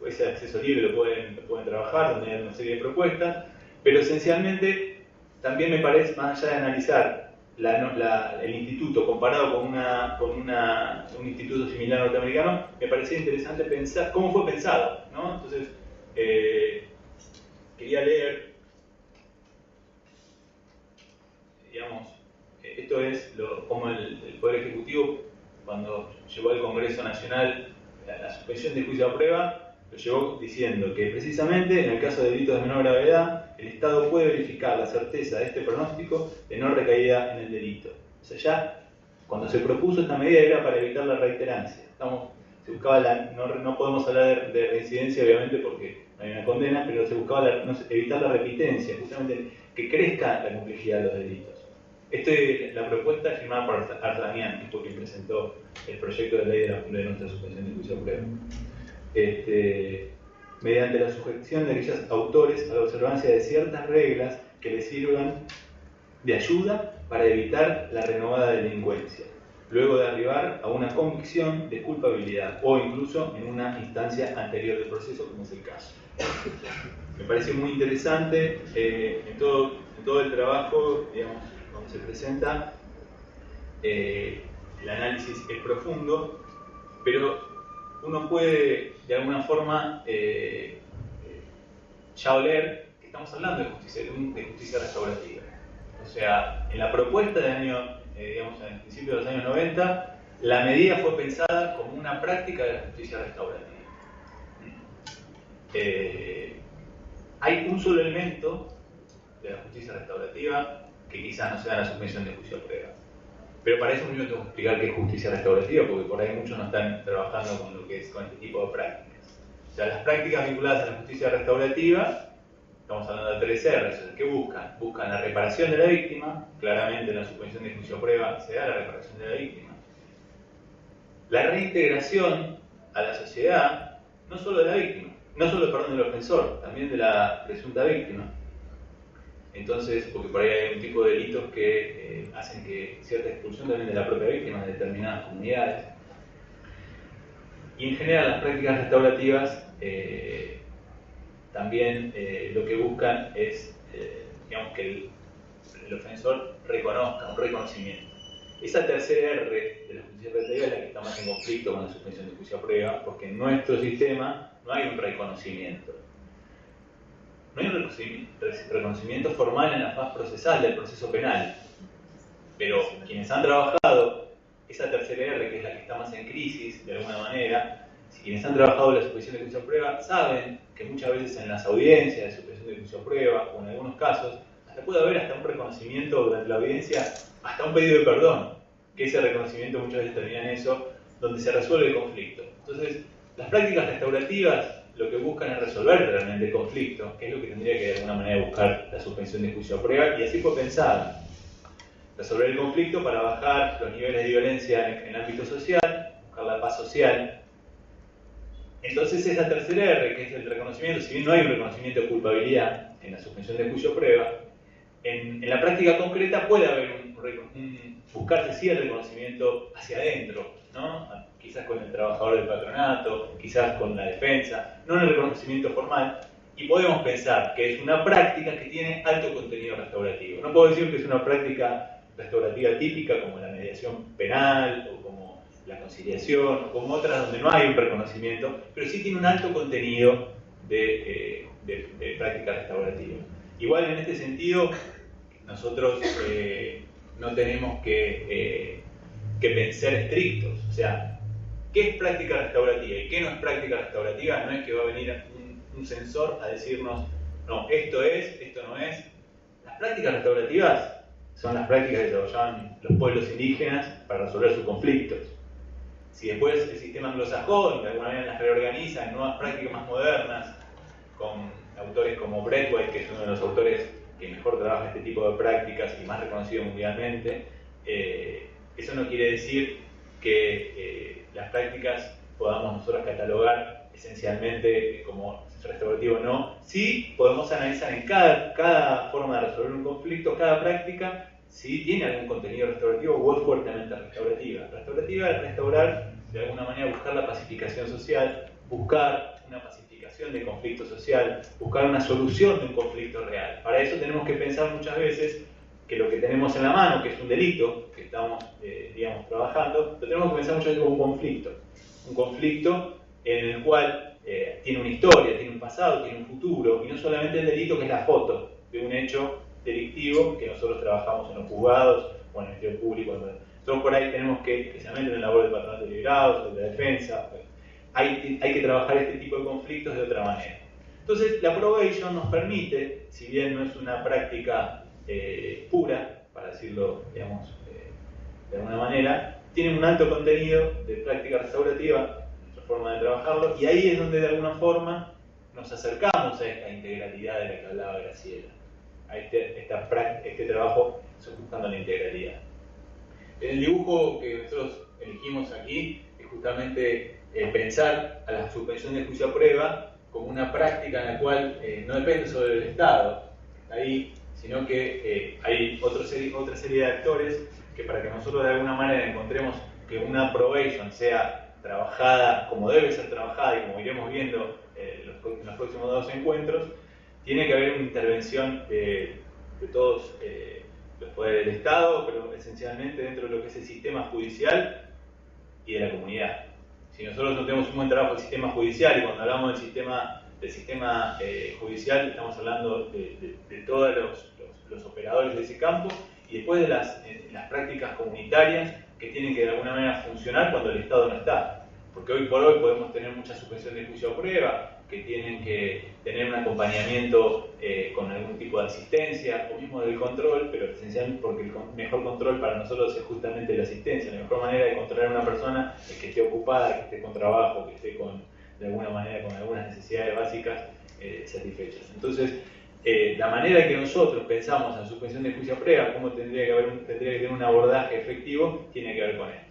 Ese acceso libre lo pueden trabajar, donde hay una serie de propuestas, pero esencialmente también me parece, más allá de analizar el instituto comparado con un instituto similar norteamericano, me parecía interesante pensar cómo fue pensado, ¿no? Entonces, quería leer, digamos, esto es como el Poder Ejecutivo, cuando llevó al Congreso Nacional la suspensión del juicio a prueba, lo llevó diciendo que precisamente en el caso de delitos de menor gravedad, el Estado puede verificar la certeza de este pronóstico de no recaída en el delito. O sea, ya cuando se propuso esta medida era para evitar la reiterancia. Se buscaba no podemos hablar de reincidencia, obviamente, porque no hay una condena, pero se buscaba evitar la repitencia, justamente que crezca la complejidad de los delitos. Esta es la propuesta firmada por Artanian, que fue quien presentó el proyecto de ley de nuestra suspensión de juicio a prueba. Mediante la sujeción de aquellos autores a la observancia de ciertas reglas que les sirvan de ayuda para evitar la renovada delincuencia, luego de arribar a una convicción de culpabilidad o incluso en una instancia anterior del proceso, como es el caso. Me parece muy interesante en todo el trabajo, digamos, donde se presenta, el análisis es profundo, pero uno puede de alguna forma ya oler que estamos hablando de justicia restaurativa. O sea, en la propuesta del año, digamos, en el principio de los años 90, la medida fue pensada como una práctica de la justicia restaurativa. Hay un solo elemento de la justicia restaurativa que quizás no sea la suspensión de juicio a prueba. Pero para eso mismo tengo que explicar qué es justicia restaurativa, porque por ahí muchos no están trabajando con este tipo de prácticas. O sea, las prácticas vinculadas a la justicia restaurativa, estamos hablando de 3 R's, ¿qué buscan? Buscan la reparación de la víctima, claramente en la suspensión de juicio a prueba se da la reparación de la víctima. La reintegración a la sociedad, no solo de la víctima, no solo, perdón, del ofensor, también de la presunta víctima. Entonces, porque por ahí hay un tipo de delitos que hacen que cierta expulsión también de la propia víctima de determinadas comunidades. Y en general las prácticas restaurativas también lo que buscan es digamos, que el ofensor reconozca, un reconocimiento. Esa tercera R de la justicia restaurativa es la que está más en conflicto con la suspensión de juicio a prueba, porque en nuestro sistema no hay un reconocimiento. No hay un reconocimiento formal en la faz procesal del proceso penal, pero quienes han trabajado esa tercera R, que es la que está más en crisis de alguna manera, quienes han trabajado la suspensión de juicio a prueba saben que muchas veces en las audiencias de suspensión de juicio a prueba, o en algunos casos, hasta puede haber hasta un reconocimiento durante la audiencia, hasta un pedido de perdón, que ese reconocimiento muchas veces termina en eso, donde se resuelve el conflicto. Entonces, las prácticas restaurativas lo que buscan es resolver realmente el conflicto, que es lo que tendría que de alguna manera buscar la suspensión de juicio a prueba, y así fue pensada. Resolver el conflicto para bajar los niveles de violencia en el ámbito social, buscar la paz social. Entonces esa tercera R, que es el reconocimiento, si bien no hay un reconocimiento de culpabilidad en la suspensión de juicio a prueba, en la práctica concreta puede haber buscarse sí el reconocimiento hacia adentro, ¿no? Quizás con el trabajador del patronato, quizás con la defensa, no en el reconocimiento formal, y podemos pensar que es una práctica que tiene alto contenido restaurativo. No puedo decir que es una práctica restaurativa típica como la mediación penal o como la conciliación o como otras donde no hay un reconocimiento, pero sí tiene un alto contenido de práctica restaurativa. Igual en este sentido, nosotros no tenemos que ser estrictos. O sea, ¿qué es práctica restaurativa y qué no es práctica restaurativa? No es que va a venir un censor a decirnos, no, esto es, esto no es. Las prácticas restaurativas son las prácticas que desarrollaban los pueblos indígenas para resolver sus conflictos. Si después el sistema anglosajón de alguna manera las reorganiza en nuevas prácticas más modernas, con autores como Braithwaite, que es uno de los autores que mejor trabaja este tipo de prácticas y más reconocido mundialmente, eso no quiere decir que las prácticas podamos nosotros catalogar esencialmente como restaurativo o no. Sí podemos analizar en cada forma de resolver un conflicto, cada práctica, si tiene algún contenido restaurativo o es fuertemente restaurativa. Restaurativa es restaurar, de alguna manera buscar la pacificación social, buscar una pacificación redacción de conflicto social, buscar una solución de un conflicto real. Para eso tenemos que pensar muchas veces que lo que tenemos en la mano, que es un delito, que estamos, digamos, trabajando, lo tenemos que pensar muchas veces como un conflicto en el cual tiene una historia, tiene un pasado, tiene un futuro, y no solamente el delito que es la foto de un hecho delictivo que nosotros trabajamos en los juzgados o en el Ministerio Público. Nosotros por ahí tenemos que, especialmente en el labor del Patronato de Liberados, de la defensa, hay que trabajar este tipo de conflictos de otra manera. Entonces, la probation nos permite, si bien no es una práctica pura, para decirlo, digamos, de alguna manera, tiene un alto contenido de práctica restaurativa, nuestra forma de trabajarlo, y ahí es donde de alguna forma nos acercamos a esta integralidad de la que hablaba Graciela, a este trabajo buscando la integralidad. El dibujo que nosotros elegimos aquí es justamente pensar a la suspensión de juicio a prueba como una práctica en la cual no depende solo del Estado, ahí, sino que hay otra serie de actores que para que nosotros de alguna manera encontremos que una probation sea trabajada como debe ser trabajada y como iremos viendo en los próximos 2 encuentros, tiene que haber una intervención de todos los poderes del Estado, pero esencialmente dentro de lo que es el sistema judicial y de la comunidad. Si nosotros no tenemos un buen trabajo del sistema judicial, y cuando hablamos del sistema judicial estamos hablando de todos los operadores de ese campo, y después de las prácticas comunitarias que tienen que de alguna manera funcionar cuando el Estado no está. Porque hoy por hoy podemos tener mucha suspensión de juicio a prueba, que tienen que tener un acompañamiento con algún tipo de asistencia, o mismo del control, pero esencialmente porque el mejor control para nosotros es justamente la asistencia. La mejor manera de controlar a una persona es que esté ocupada, que esté con trabajo, que esté de alguna manera con algunas necesidades básicas satisfechas. Entonces, la manera en que nosotros pensamos en la suspensión de juicio a prueba, cómo tendría que tener un abordaje efectivo, tiene que ver con esto.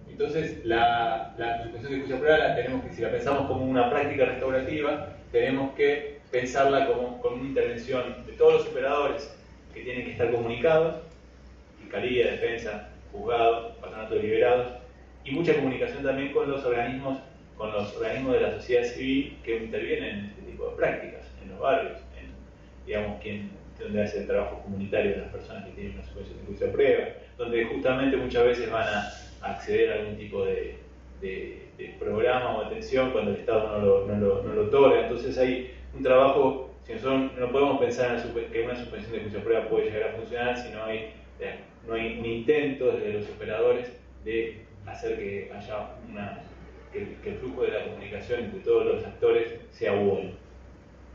Entonces, la suspensión de juicio a prueba si la pensamos como una práctica restaurativa, tenemos que pensarla como una intervención de todos los operadores que tienen que estar comunicados, Fiscalía, Defensa, Juzgado, Patronato de Liberados, y mucha comunicación también con los organismos de la sociedad civil que intervienen en este tipo de prácticas, en los barrios, digamos, donde hace el trabajo comunitario de las personas que tienen una suspensión de juicio a prueba, donde justamente muchas veces van a acceder a algún tipo de programa o atención cuando el Estado no lo otorga. Entonces hay un trabajo, si nosotros no podemos pensar que una suspensión de juicio a prueba puede llegar a funcionar si no hay un intento desde los operadores de hacer que haya que el flujo de la comunicación entre todos los actores sea bueno.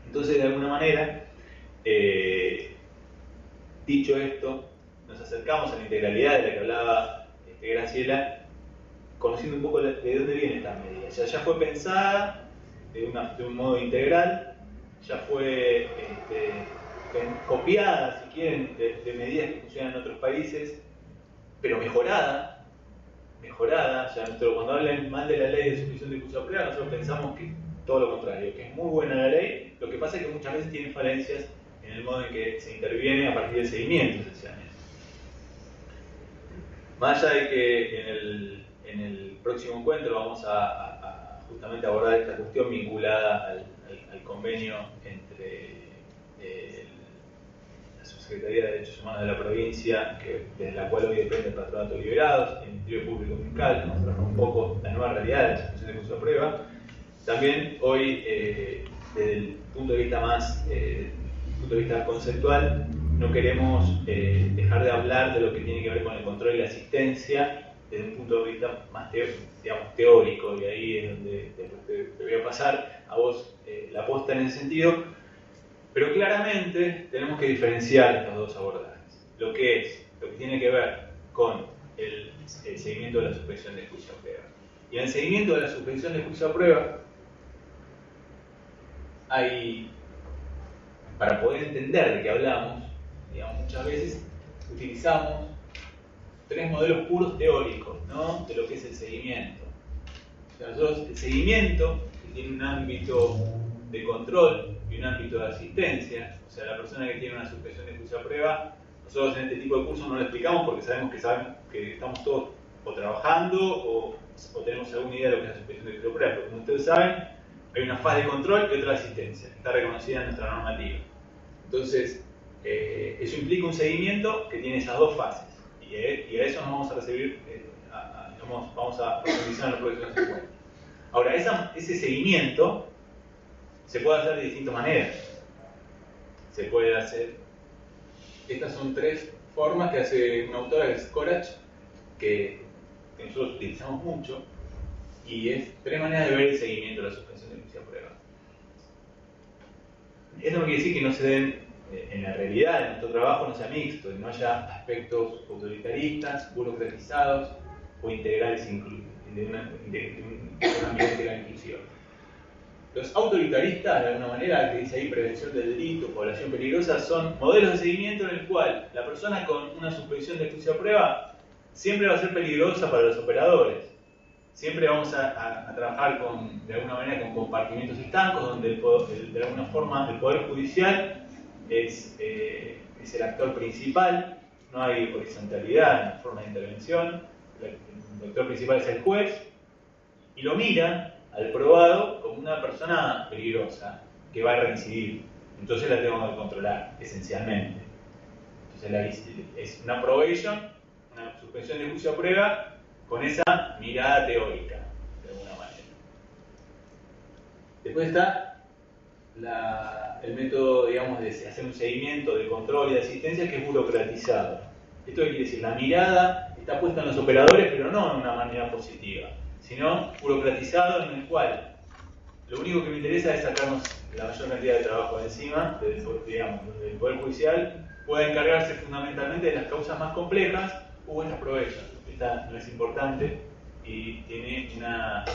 Entonces, de alguna manera, dicho esto, nos acercamos a la integralidad de la que hablaba Graciela, conociendo un poco de dónde viene esta medida. Ya fue pensada de un modo integral, ya fue copiada, si quieren, de medidas que funcionan en otros países, pero mejorada. Cuando hablan mal de la ley de suspensión de juicio a prueba, nosotros pensamos que todo lo contrario, que es muy buena la ley, lo que pasa es que muchas veces tiene falencias en el modo en que se interviene a partir del seguimiento, esencialmente. Más allá de que en el próximo encuentro vamos a justamente abordar esta cuestión vinculada al convenio entre la Subsecretaría de Derechos Humanos de la provincia, desde la cual hoy depende el Patronato de Liberados, el Ministerio Público Fiscal, que mostrará un poco la nueva realidad de la suspensión de juicio a prueba. También hoy, desde el punto de vista conceptual, no queremos dejar de hablar de lo que tiene que ver con el control y la asistencia desde un punto de vista más teórico, y ahí es donde te voy a pasar a vos la posta en ese sentido, pero claramente tenemos que diferenciar estos dos abordajes, lo que tiene que ver con el seguimiento de la suspensión de juicio a prueba. Y en el seguimiento de la suspensión de juicio a prueba para poder entender de qué hablamos, digamos, muchas veces utilizamos 3 modelos puros teóricos, ¿no?, de lo que es el seguimiento. O sea, nosotros, el seguimiento, que tiene un ámbito de control y un ámbito de asistencia, o sea, la persona que tiene una suspensión de juicio a prueba, nosotros en este tipo de cursos no lo explicamos porque sabemos que estamos todos o trabajando o tenemos alguna idea de lo que es la suspensión de juicio a prueba, pero como ustedes saben, Hay una fase de control y otra de asistencia, está reconocida en nuestra normativa. Entonces, eso implica un seguimiento que tiene esas dos fases. Y a eso nos vamos a recibir, vamos a profundizar en los próximos encuentros. Ahora, ese seguimiento se puede hacer de distintas maneras. Se puede hacer. Estas son 3 formas que hace una autora, que es Corach, que nosotros utilizamos mucho, y es 3 maneras de ver el seguimiento de la suspensión de juicio a prueba. Eso no quiere decir que no se den, en la realidad, en nuestro trabajo no sea mixto, y no haya aspectos autoritaristas, burocratizados o integrales de un ambiente integral inclusivo. Los autoritaristas, de alguna manera, que dice ahí prevención del delito, población peligrosa, son modelos de seguimiento en el cual la persona con una suspensión de juicio a prueba siempre va a ser peligrosa para los operadores. Siempre vamos a trabajar de alguna manera con compartimientos estancos, donde de alguna forma el Poder Judicial es el actor principal, no hay horizontalidad en la forma de intervención, el actor principal es el juez, y lo mira al probado como una persona peligrosa que va a reincidir. Entonces la tengo que controlar, esencialmente. Entonces es una probation, una suspensión de juicio a prueba, con esa mirada teórica, de alguna manera. Después está el método, digamos, de hacer un seguimiento de control y de asistencia, que es burocratizado. Esto quiere decir, la mirada está puesta en los operadores, pero no de una manera positiva, sino burocratizado, en el cual lo único que me interesa es sacarnos la mayor cantidad de trabajo de encima, digamos, donde el Poder Judicial pueda encargarse fundamentalmente de las causas más complejas o en las provechas. Esta no es importante y tiene una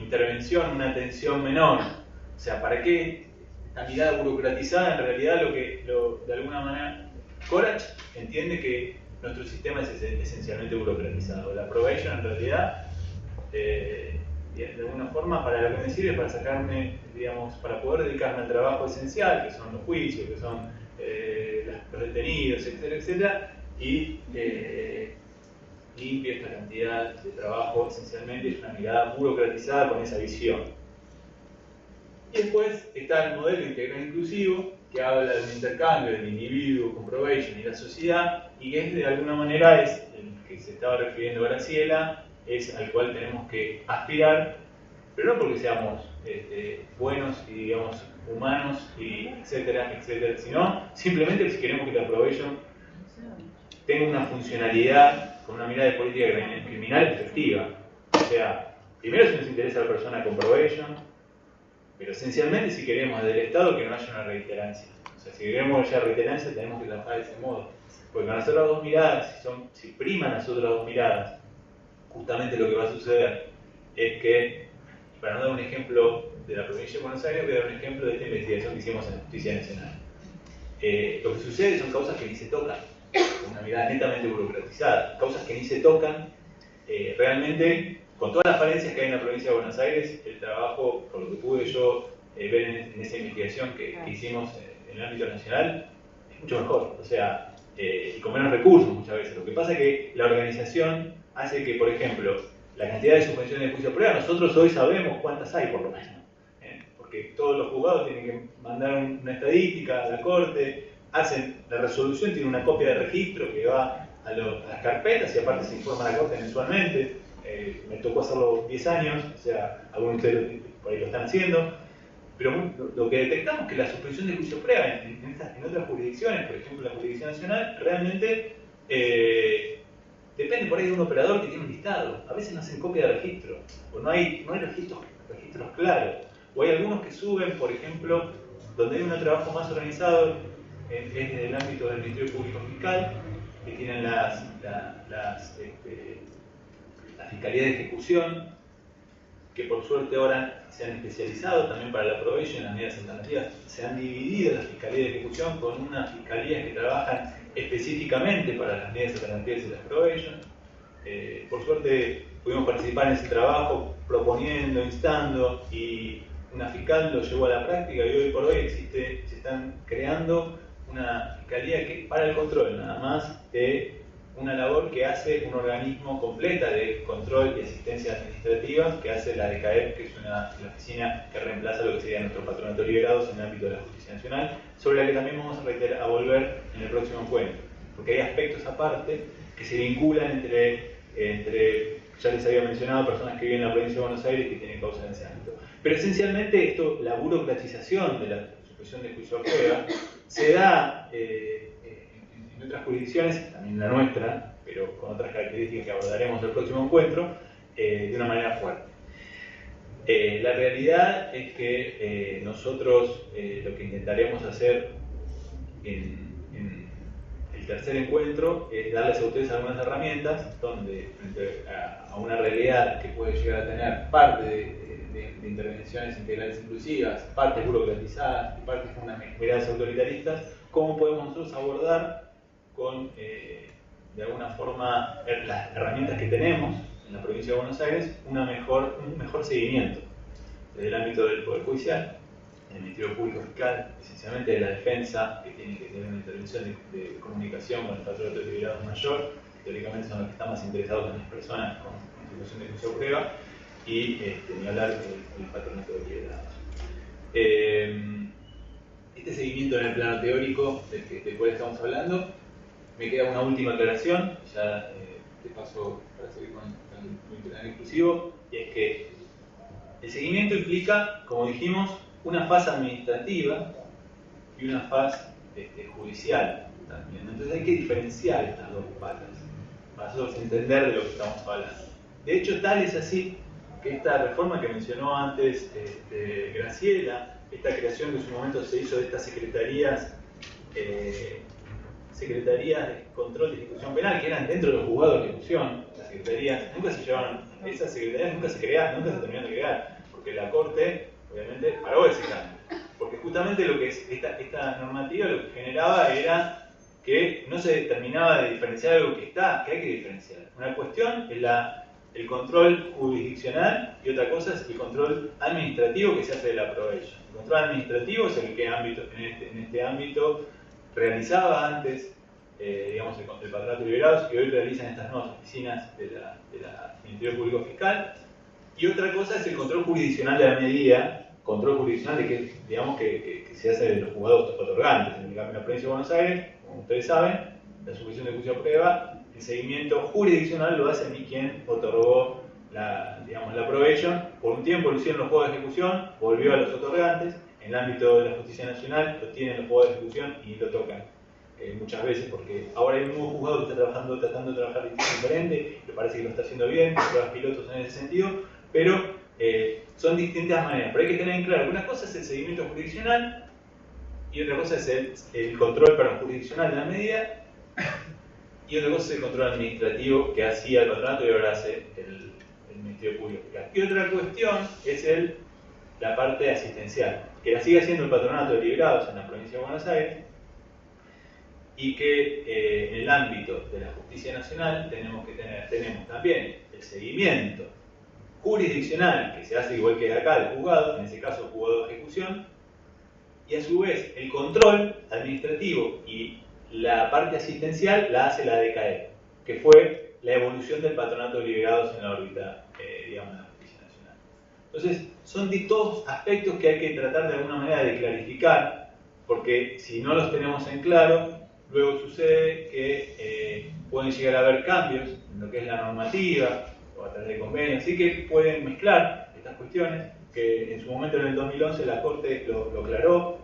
intervención, una atención menor. O sea, ¿para qué esta mirada burocratizada? En realidad, de alguna manera, Corach entiende que nuestro sistema es esencialmente burocratizado. La probation, en realidad, de alguna forma, para lo que me sirve, para sacarme, digamos, para poder dedicarme al trabajo esencial, que son los juicios, que son los detenidos, etcétera, etcétera, y limpia esta cantidad de trabajo. Esencialmente es una mirada burocratizada con esa visión. Y después está el modelo integral inclusivo, que habla del intercambio del individuo con probation y la sociedad, y que de alguna manera es el que se estaba refiriendo Graciela, es al cual tenemos que aspirar, pero no porque seamos buenos y, digamos, humanos, y etcétera, etcétera, sino simplemente si queremos que la probation tenga una funcionalidad con una mirada de política criminal efectiva. O sea, primero si nos interesa la persona con probation, pero esencialmente si queremos del Estado que no haya una reiterancia. O sea, si queremos que haya reiterancia tenemos que trabajar de ese modo. Porque con las otras dos miradas, si priman las otras dos miradas, justamente lo que va a suceder es que, para no dar un ejemplo de la provincia de Buenos Aires, voy a dar un ejemplo de esta investigación que hicimos en la Justicia Nacional. Lo que sucede son causas que ni se tocan, con una mirada netamente burocratizada, causas que ni se tocan. Realmente, con todas las falencias que hay en la provincia de Buenos Aires, el trabajo, por lo que pude yo ver en esa investigación que hicimos en el ámbito nacional, es mucho mejor. O sea, y con menos recursos muchas veces. Lo que pasa es que la organización hace que, por ejemplo, la cantidad de suspensiones de juicio a prueba, nosotros hoy sabemos cuántas hay por lo menos. Porque todos los juzgados tienen que mandar una estadística a la corte, hacen la resolución, tiene una copia de registro que va a las carpetas y aparte se informa a la corte mensualmente. Me tocó hacerlo 10 años, o sea, algunos de ustedes por ahí lo están haciendo. Pero lo que detectamos es que la suspensión de juicio a prueba en otras jurisdicciones, por ejemplo la jurisdicción nacional, realmente depende por ahí de un operador que tiene un listado. A veces no hacen copia de registro, o no hay registros claros. O hay algunos que suben, por ejemplo, donde hay un trabajo más organizado, es en el ámbito del Ministerio Público Fiscal, que tienen la Fiscalía de Ejecución, que por suerte ahora se han especializado también para la probation, las medidas alternativas. Se han dividido las Fiscalías de Ejecución con unas fiscalías que trabajan específicamente para las medidas alternativas y las probation. Por suerte pudimos participar en ese trabajo, proponiendo, instando, y una fiscal lo llevó a la práctica, y hoy por hoy se están creando una fiscalía que para el control nada más de una labor que hace un organismo completa de control y asistencia administrativa, que hace la DECAEP, que es la oficina que reemplaza lo que sería nuestro patronato de liberados en el ámbito de la justicia nacional, sobre la que también vamos a volver en el próximo encuentro, porque hay aspectos aparte que se vinculan entre ya les había mencionado, personas que viven en la provincia de Buenos Aires que tienen causa en ese ámbito. Pero esencialmente esto, la burocratización de la suspensión de juicio a prueba, se da en otras jurisdicciones, también la nuestra, pero con otras características que abordaremos en el próximo encuentro, de una manera fuerte. La realidad es que nosotros lo que intentaremos hacer en el tercer encuentro es darles a ustedes algunas herramientas donde, frente a una realidad que puede llegar a tener parte de intervenciones integrales inclusivas, partes burocratizadas y partes con unas miradas autoritaristas, cómo podemos nosotros abordar con, de alguna forma, las herramientas que tenemos en la provincia de Buenos Aires, un mejor seguimiento desde el ámbito del Poder Judicial, del Ministerio Público Fiscal, esencialmente de la defensa, que tiene que tener una intervención de comunicación con el patronato de liberados mayor, que teóricamente son los que están más interesados en las personas con situación de juicio a prueba, y ni hablar del patronato de liberados. Este seguimiento en el plano teórico del cual estamos hablando, me queda una última aclaración, ya te paso para seguir con el plano inclusivo, y es que el seguimiento implica, como dijimos, una fase administrativa y una fase judicial también. Entonces hay que diferenciar estas dos patas para nosotros entender de lo que estamos hablando. De hecho, tal es así que esta reforma que mencionó antes Graciela, esta creación que en su momento se hizo de estas secretarías de control de ejecución penal, que eran dentro de los juzgados de ejecución, las secretarías, esas secretarías nunca se crearon, nunca se terminaron de crear, porque la Corte, obviamente, paró ese cambio. Porque justamente lo que es esta normativa lo que generaba era que no se terminaba de diferenciar algo que hay que diferenciar. Una cuestión es el control jurisdiccional y otra cosa es el control administrativo que se hace de la probation. El control administrativo es el que en este ámbito realizaba antes digamos, el patronato de liberados, que hoy realizan estas nuevas oficinas del Ministerio Público Fiscal. Y otra cosa es el control jurisdiccional de la medida, control jurisdiccional de que se hace de los juzgados otorgantes. En la provincia de Buenos Aires, como ustedes saben, la suspensión de juicio a prueba, el seguimiento jurisdiccional lo hace quien otorgó la probation. Por un tiempo lo hicieron los juzgados de ejecución, volvió a los otorgantes. En el ámbito de la justicia nacional lo tienen los juzgados de ejecución y lo tocan muchas veces, porque ahora hay un nuevo juzgado que está tratando de trabajar diferente, me parece que lo está haciendo bien, pruebas pilotos en ese sentido, pero son distintas maneras. Pero hay que tener en claro que una cosa es el seguimiento jurisdiccional y otra cosa es el control jurisdiccional de la medida, y otra cosa es el control administrativo que hacía el patronato y ahora hace el Ministerio Público Fiscal. Y otra cuestión es la parte asistencial, que la sigue haciendo el patronato de liberados en la provincia de Buenos Aires, y que en el ámbito de la justicia nacional tenemos también el seguimiento jurisdiccional, que se hace igual que acá, del juzgado, en ese caso el juzgado de ejecución, y a su vez el control administrativo y la parte asistencial la hace la DECAEP, que fue la evolución del patronato de liberados en la órbita, digamos, de la justicia nacional. Entonces, son todos aspectos que hay que tratar de alguna manera de clarificar, porque si no los tenemos en claro, luego sucede que pueden llegar a haber cambios en lo que es la normativa o a través de convenios, así que pueden mezclar estas cuestiones, que en su momento en el 2011 la Corte lo aclaró,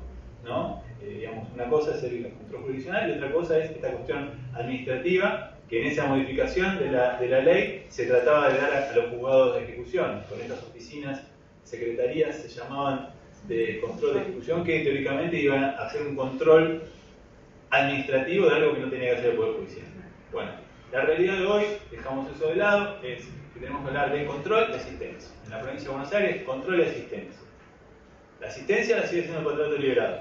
¿no? Digamos, una cosa es el control jurisdiccional y otra cosa es esta cuestión administrativa, que en esa modificación de la ley se trataba de dar a los juzgados de ejecución, con estas oficinas, secretarías se llamaban de control de ejecución, que teóricamente iban a hacer un control administrativo de algo que no tenía que hacer el Poder Judicial. Bueno, la realidad de hoy, dejamos eso de lado, es que tenemos que hablar de control y asistencia. En la provincia de Buenos Aires, control y asistencia. La asistencia la sigue haciendo el patronato de liberados.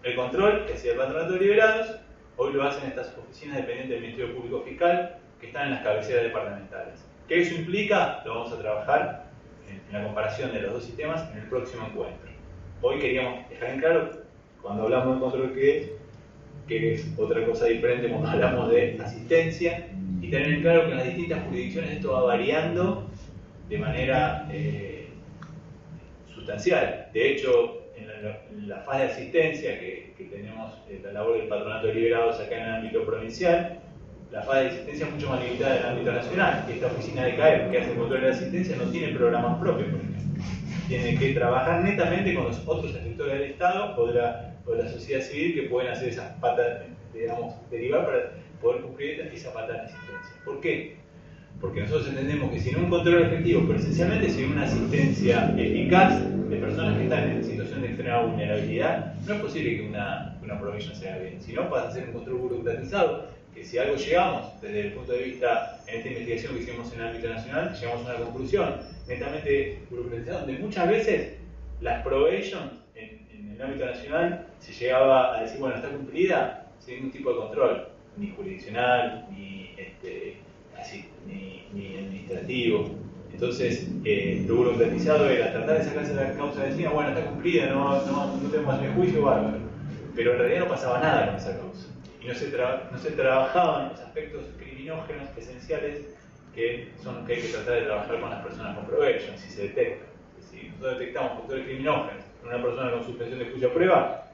El control que hacía el patronato de liberados, hoy lo hacen estas oficinas dependientes del Ministerio Público Fiscal, que están en las cabeceras departamentales. ¿Qué eso implica? Lo vamos a trabajar en la comparación de los dos sistemas en el próximo encuentro. Hoy queríamos dejar en claro, cuando hablamos de control, que es otra cosa diferente cuando hablamos de asistencia y tener en claro que en las distintas jurisdicciones esto va variando de manera sustancial. De hecho, en la fase de asistencia que tenemos la labor del Patronato de Liberados acá en el ámbito provincial, la fase de asistencia es mucho más limitada en el ámbito nacional. Esta oficina de CAEP, que hace el control de la asistencia, no tiene programas propios, por ejemplo. Tiene que trabajar netamente con los otros sectores del Estado o de la sociedad civil que pueden hacer esas patas, digamos, derivar para poder cumplir esa pata de asistencia. ¿Por qué? Porque nosotros entendemos que sin un control efectivo, pero esencialmente sin una asistencia eficaz de personas que están en situación de extrema vulnerabilidad, no es posible que una probation se haga bien. Si no, pasa a ser un control burocratizado, que si algo llegamos, desde el punto de vista, en esta investigación que hicimos en el ámbito nacional, llegamos a una conclusión netamente burocratizada, donde muchas veces las probations en el ámbito nacional se llegaba a decir, bueno, está cumplida sin ningún tipo de control, ni jurisdiccional, ni administrativo. Entonces, lo burocratizado era tratar de sacarse la causa de encima, bueno, está cumplida, no tenemos más juicio, bárbaro. Pero en realidad no pasaba nada con esa causa. Y no se trabajaban los aspectos criminógenos esenciales que son que hay que tratar de trabajar con las personas con probation, si se detecta. Si nosotros detectamos factores criminógenos en una persona con suspensión de juicio a prueba,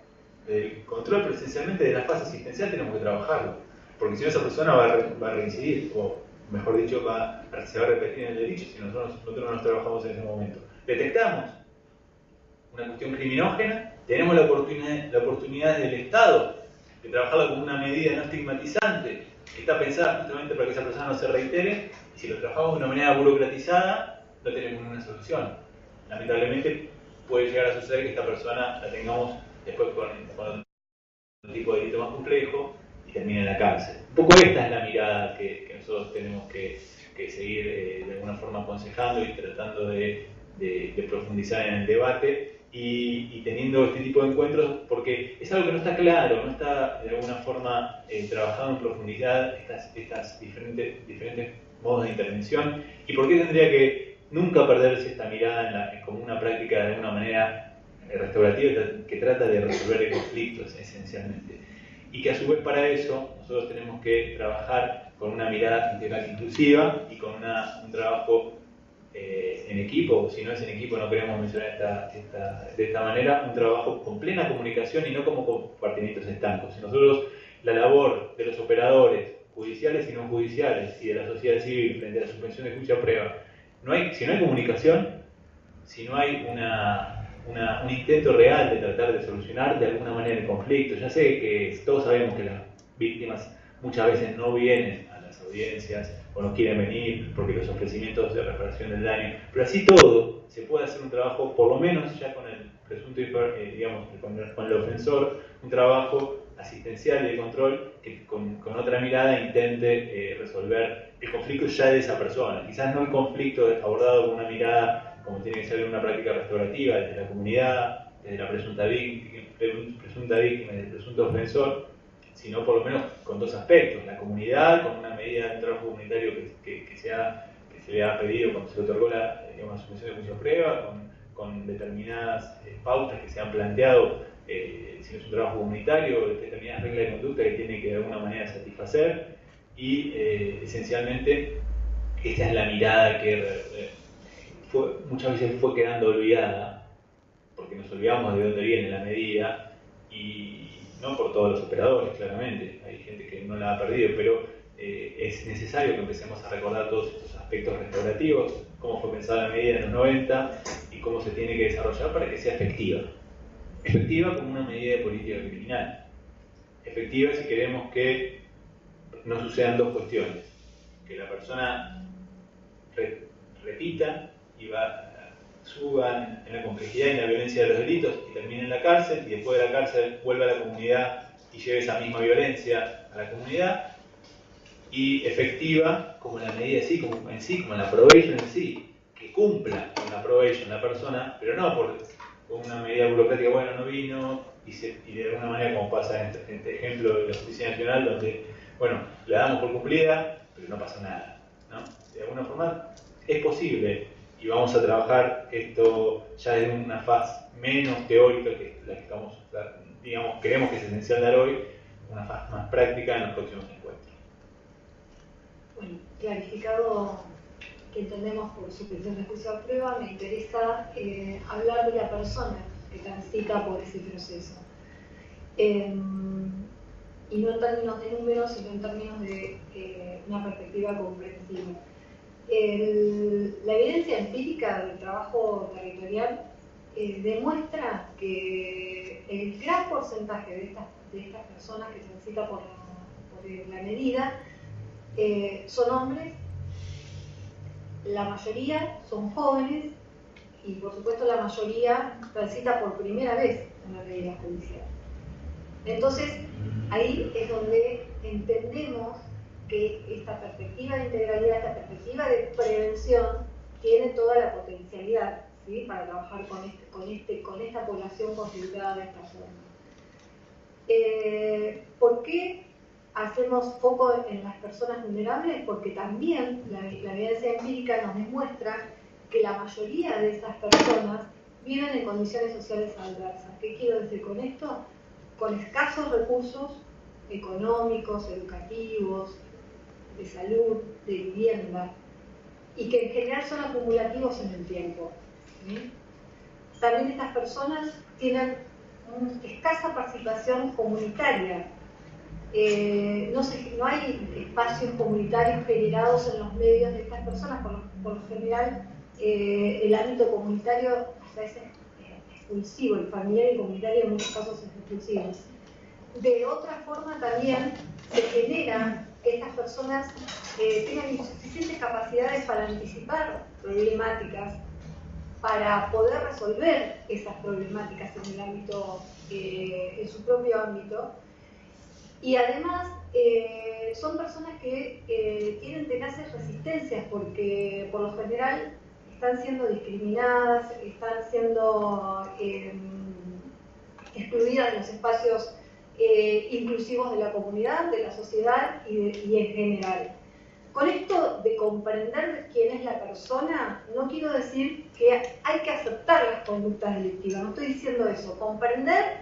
el control presencialmente de la fase asistencial tenemos que trabajarlo. Porque si no, esa persona va a reincidir, o mejor dicho, se va a repetir en el delito si nosotros no nos trabajamos en ese momento. Detectamos una cuestión criminógena, tenemos la oportunidad del Estado de trabajarla como una medida no estigmatizante, que está pensada justamente para que esa persona no se reitere, y si lo trabajamos de una manera burocratizada, no tenemos ninguna solución. Lamentablemente puede llegar a suceder que esta persona la tengamos después con un tipo de delito más complejo y termine en la cárcel. Un poco esta es la mirada que nosotros tenemos que seguir de alguna forma aconsejando y tratando de profundizar en el debate y teniendo este tipo de encuentros, porque es algo que no está claro, no está de alguna forma trabajado en profundidad estas diferentes modos de intervención, y por qué tendría que nunca perderse esta mirada como una práctica de alguna manera restaurativa que trata de resolver conflictos esencialmente, y que a su vez para eso nosotros tenemos que trabajar con una mirada integral inclusiva y con un trabajo en equipo. Si no es en equipo, no queremos mencionar de esta manera, un trabajo con plena comunicación y no como compartimientos estancos. Si nosotros, la labor de los operadores judiciales y no judiciales y de la sociedad civil frente a la suspensión de juicio a prueba, si no hay comunicación, si no hay un intento real de tratar de solucionar de alguna manera el conflicto. Ya sé que todos sabemos que las víctimas muchas veces no vienen a las audiencias o no quieren venir porque los ofrecimientos de reparación del daño, pero así todo se puede hacer un trabajo, por lo menos ya con el presunto, digamos, con el ofensor, un trabajo asistencial y de control que con otra mirada intente resolver el conflicto ya de esa persona. Quizás no el conflicto abordado con una mirada como tiene que ser una práctica restaurativa desde la comunidad, desde la presunta víctima y el presunto ofensor, sino por lo menos con dos aspectos: la comunidad, con una medida de un trabajo comunitario que se le ha pedido cuando se le otorgó la suspensión de juicio a prueba, con determinadas pautas que se han planteado, si no es un trabajo comunitario, determinadas reglas de conducta que tiene que de alguna manera satisfacer, y esencialmente esta es la mirada que muchas veces fue quedando olvidada, porque nos olvidamos de dónde viene la medida, y no por todos los operadores, claramente, hay gente que no la ha perdido, pero es necesario que empecemos a recordar todos estos aspectos restaurativos, cómo fue pensada la medida en los 90 y cómo se tiene que desarrollar para que sea efectiva. Efectiva como una medida de política criminal. Efectiva si queremos que no sucedan dos cuestiones: que la persona repita y suban en la complejidad y en la violencia de los delitos y termine en la cárcel, y después de la cárcel vuelva a la comunidad y lleve esa misma violencia a la comunidad. Y efectiva como la medida como la probation en sí, que cumpla con la probation la persona, pero no por una medida burocrática, bueno, no vino, y de alguna manera, como pasa en este ejemplo de la Justicia Nacional, donde, bueno, la damos por cumplida, pero no pasa nada, ¿no? De alguna forma es posible, y vamos a trabajar esto ya en una fase menos teórica que la que estamos, digamos, creemos que es esencial dar hoy, una fase más práctica en los próximos encuentros. Bueno, clarificado que entendemos por suspensión de juicio a prueba, me interesa hablar de la persona que transita por ese proceso. Y no en términos de números, sino en términos de una perspectiva comprensiva. La evidencia empírica del trabajo territorial demuestra que el gran porcentaje de estas personas que transitan por la medida son hombres, la mayoría son jóvenes y por supuesto la mayoría transita por primera vez una medida judicial. Entonces, ahí es donde entendemos que esta perspectiva de integralidad, esta perspectiva de prevención, tiene toda la potencialidad, ¿sí?, para trabajar con esta población considerada de esta forma. ¿Por qué hacemos foco en las personas vulnerables? Porque también la evidencia empírica nos demuestra que la mayoría de esas personas viven en condiciones sociales adversas. ¿Qué quiero decir con esto? Con escasos recursos económicos, educativos, de salud, de vivienda, y que en general son acumulativos en el tiempo, ¿sí? También estas personas tienen escasa participación comunitaria. No hay espacios comunitarios generados en los medios de estas personas. Por lo general, el ámbito comunitario a veces es expulsivo, el familiar y comunitario en muchos casos es expulsivo. De otra forma también se genera que estas personas tengan insuficientes capacidades para anticipar problemáticas, para poder resolver esas problemáticas en el ámbito, en su propio ámbito. Y además son personas que tienen tenaces resistencias porque por lo general están siendo discriminadas, están siendo excluidas de los espacios inclusivos de la comunidad, de la sociedad y en general. Con esto de comprender quién es la persona, no quiero decir que hay que aceptar las conductas delictivas, no estoy diciendo eso. Comprender,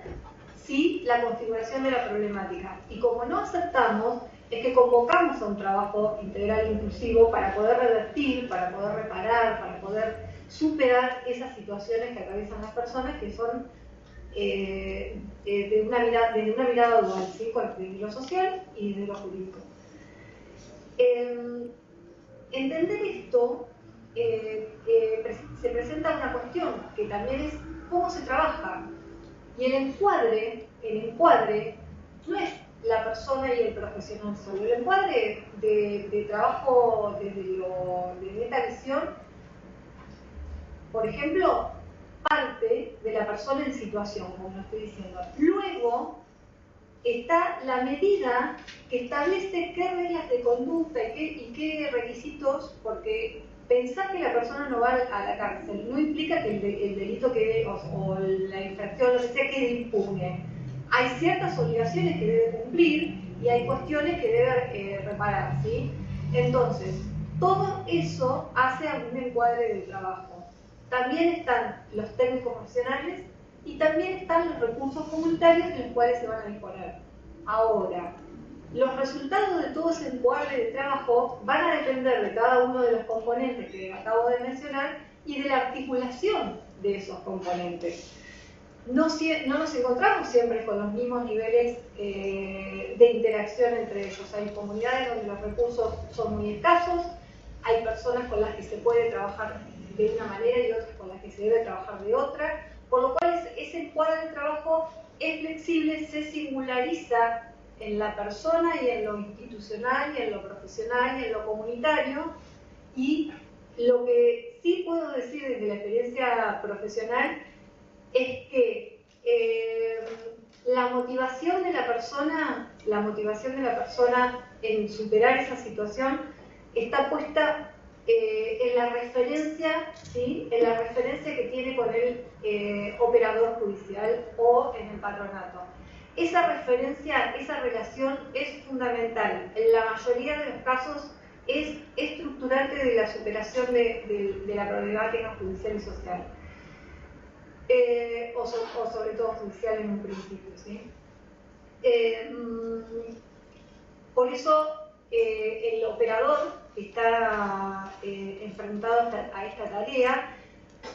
sí, la configuración de la problemática. Y como no aceptamos, es que convocamos a un trabajo integral inclusivo para poder revertir, para poder reparar, para poder superar esas situaciones que atraviesan las personas que son desde una mirada dual, ¿sí?, desde lo social y desde lo jurídico. Entender esto, se presenta una cuestión que también es cómo se trabaja. Y el encuadre no es la persona y el profesional solo. El encuadre de trabajo desde esta visión, por ejemplo, parte de la persona en situación, como lo estoy diciendo. Luego está la medida que establece qué reglas de conducta y qué requisitos, porque pensar que la persona no va a la cárcel no implica que el delito quede, o la infracción, lo que sea, quede impune. Hay ciertas obligaciones que debe cumplir y hay cuestiones que debe reparar, ¿sí? Entonces, todo eso hace a un encuadre del trabajo. También están los técnicos profesionales y también están los recursos comunitarios en los cuales se van a disponer. Ahora, los resultados de todo ese encuadre de trabajo van a depender de cada uno de los componentes que acabo de mencionar y de la articulación de esos componentes. No nos encontramos siempre con los mismos niveles de interacción entre ellos. Hay comunidades donde los recursos son muy escasos, hay personas con las que se puede trabajar de una manera y otras con las que se debe trabajar de otra, por lo cual ese encuadre de trabajo es flexible, se singulariza en la persona y en lo institucional y en lo profesional y en lo comunitario. Y lo que sí puedo decir desde la experiencia profesional es que la motivación de la persona en superar esa situación está puesta en la referencia, ¿sí?, en la referencia que tiene con el operador judicial o en el patronato. Esa referencia, esa relación es fundamental. En la mayoría de los casos es estructurante de la superación de la problemática judicial y social. O sobre todo judicial en un principio, ¿sí? Por eso el operador que está enfrentado a esta tarea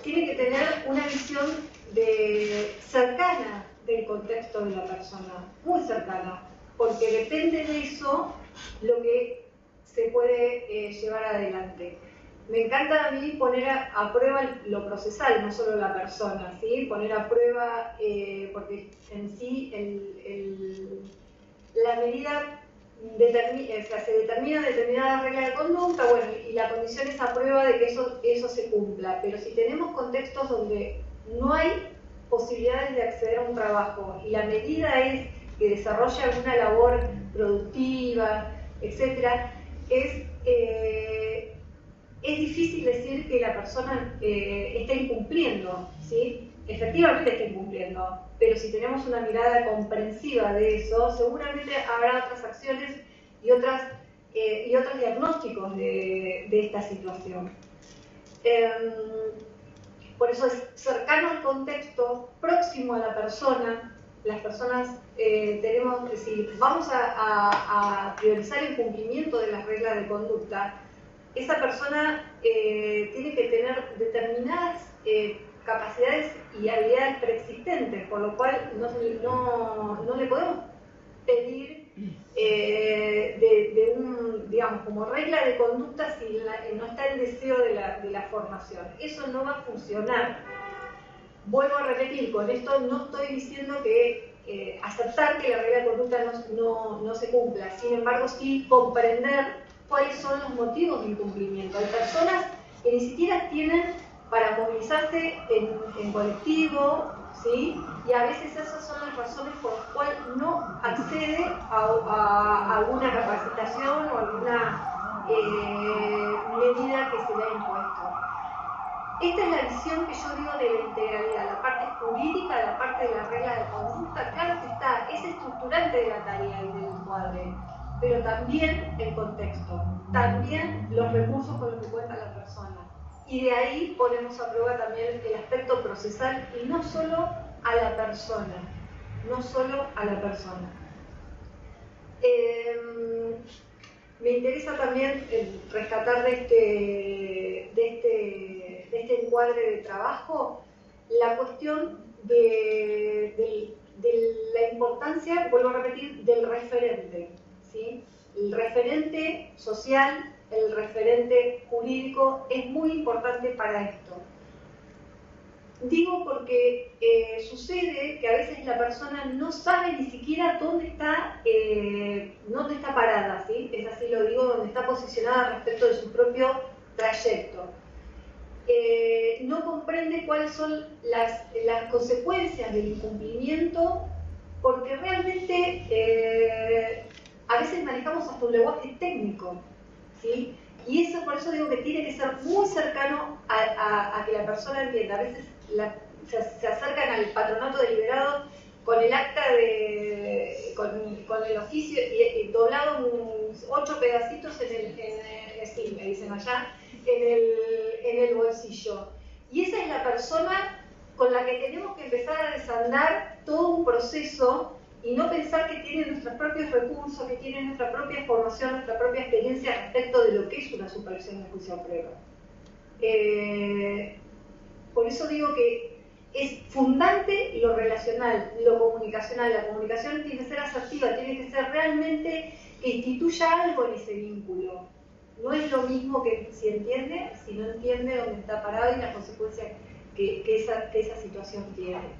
tiene que tener una visión cercana del contexto de la persona, muy cercana, porque depende de eso lo que se puede llevar adelante. Me encanta a mí poner a prueba lo procesal, no solo la persona, ¿sí? Poner a prueba, porque en sí la medida se determina determinada regla de conducta, bueno, y la condición es a prueba de que eso se cumpla. Pero si tenemos contextos donde no hay posibilidades de acceder a un trabajo y la medida es que desarrolle alguna labor productiva, etc., es difícil decir que la persona está incumpliendo, ¿sí? Efectivamente está incumpliendo, pero si tenemos una mirada comprensiva de eso, seguramente habrá otras acciones y otros diagnósticos de esta situación. Por eso es cercano al contexto, próximo a la persona. Las personas si vamos a priorizar el cumplimiento de las reglas de conducta, esa persona tiene que tener determinadas capacidades y habilidades preexistentes, por lo cual no le podemos pedir digamos, como regla de conducta si no está el deseo de la formación. Eso no va a funcionar. Vuelvo a repetir, con esto no estoy diciendo que aceptar que la regla de conducta no se cumpla, sin embargo sí comprender cuáles son los motivos de incumplimiento. Hay personas que ni siquiera tienen para movilizarse en colectivo, ¿sí? Y a veces esas son las razones por las cuales no accede a alguna capacitación o alguna medida que se le ha impuesto. Esta es la visión que yo digo de la integralidad, la parte jurídica, la parte de la regla de conducta, claro que está, es estructurante de la tarea y del encuadre, pero también el contexto, también los recursos con los que cuenta la persona. Y de ahí ponemos a prueba también el aspecto procesal y no solo a la persona, no solo a la persona. Me interesa también rescatar de este encuadre de trabajo la cuestión de la importancia, vuelvo a repetir, del referente, ¿sí? El referente social, el referente jurídico es muy importante para esto. Digo porque sucede que a veces la persona no sabe ni siquiera dónde está parada, ¿sí? Es así lo digo, dónde está posicionada respecto de su propio trayecto. No comprende cuáles son las consecuencias del incumplimiento, porque realmente a veces manejamos hasta un lenguaje técnico, ¿sí? Y eso, por eso digo que tiene que ser muy cercano a que la persona entienda. A veces se acercan al patronato deliberado con el acta con el oficio y doblado 8 pedacitos sí, me dicen allá, en el bolsillo. Y esa es la persona con la que tenemos que empezar a desandar todo un proceso y no pensar que tiene nuestros propios recursos, que tiene nuestra propia formación, nuestra propia experiencia respecto de lo que es una supervisión de juicio a prueba. Por eso digo que es fundante lo relacional, lo comunicacional. La comunicación tiene que ser asertiva, tiene que ser realmente que instituya algo en ese vínculo. No es lo mismo que si entiende, si no entiende dónde está parado y las consecuencias que esa situación tiene.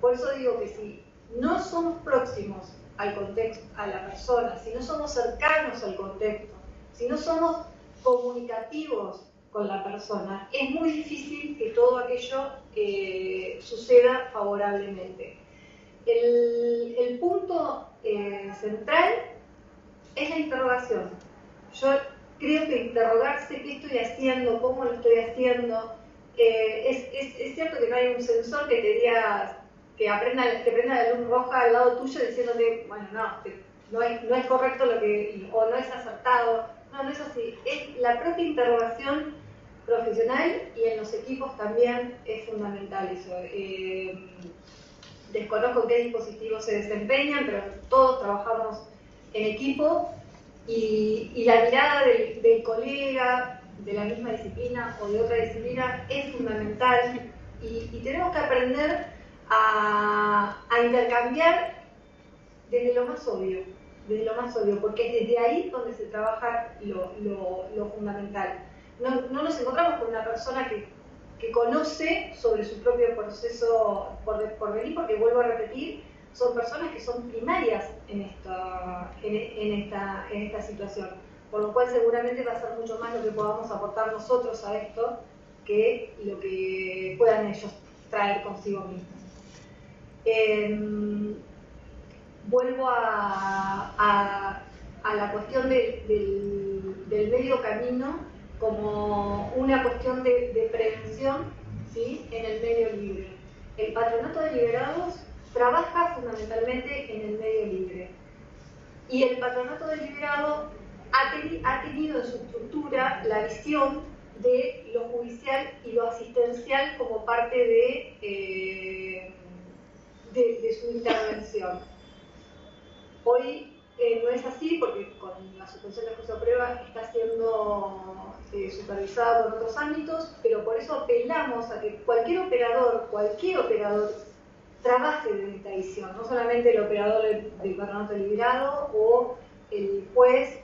Por eso digo que si no somos próximos al contexto, a la persona, si no somos cercanos al contexto, si no somos comunicativos con la persona, es muy difícil que todo aquello suceda favorablemente. El punto central es la interrogación. Yo creo que interrogarse qué estoy haciendo, cómo lo estoy haciendo. Es cierto que no hay un sensor que te diga que prenda la luz roja al lado tuyo diciéndote, bueno, no es correcto o no es acertado. No es así. Es la propia interrogación profesional y en los equipos también es fundamental eso. Desconozco qué dispositivos se desempeñan, pero todos trabajamos en equipo y la mirada del colega, de la misma disciplina o de otra disciplina es fundamental y tenemos que aprender a intercambiar desde lo más obvio, porque es desde ahí donde se trabaja lo fundamental. No nos encontramos con una persona que conoce sobre su propio proceso por venir, porque vuelvo a repetir, son personas que son primarias en esta situación, por lo cual seguramente va a ser mucho más lo que podamos aportar nosotros a esto que lo que puedan ellos traer consigo mismos. Vuelvo a la cuestión del medio camino como una cuestión de prevención, ¿sí?, en el medio libre. El Patronato de Liberados trabaja fundamentalmente en el medio libre y el Patronato de Liberados ha tenido en su estructura la visión de lo judicial y lo asistencial como parte de su intervención. Hoy no es así porque con la suspensión de juicio a prueba está siendo supervisado en otros ámbitos, pero por eso apelamos a que cualquier operador trabaje desde esta visión, no solamente el operador del Patronato Liberado o el juez,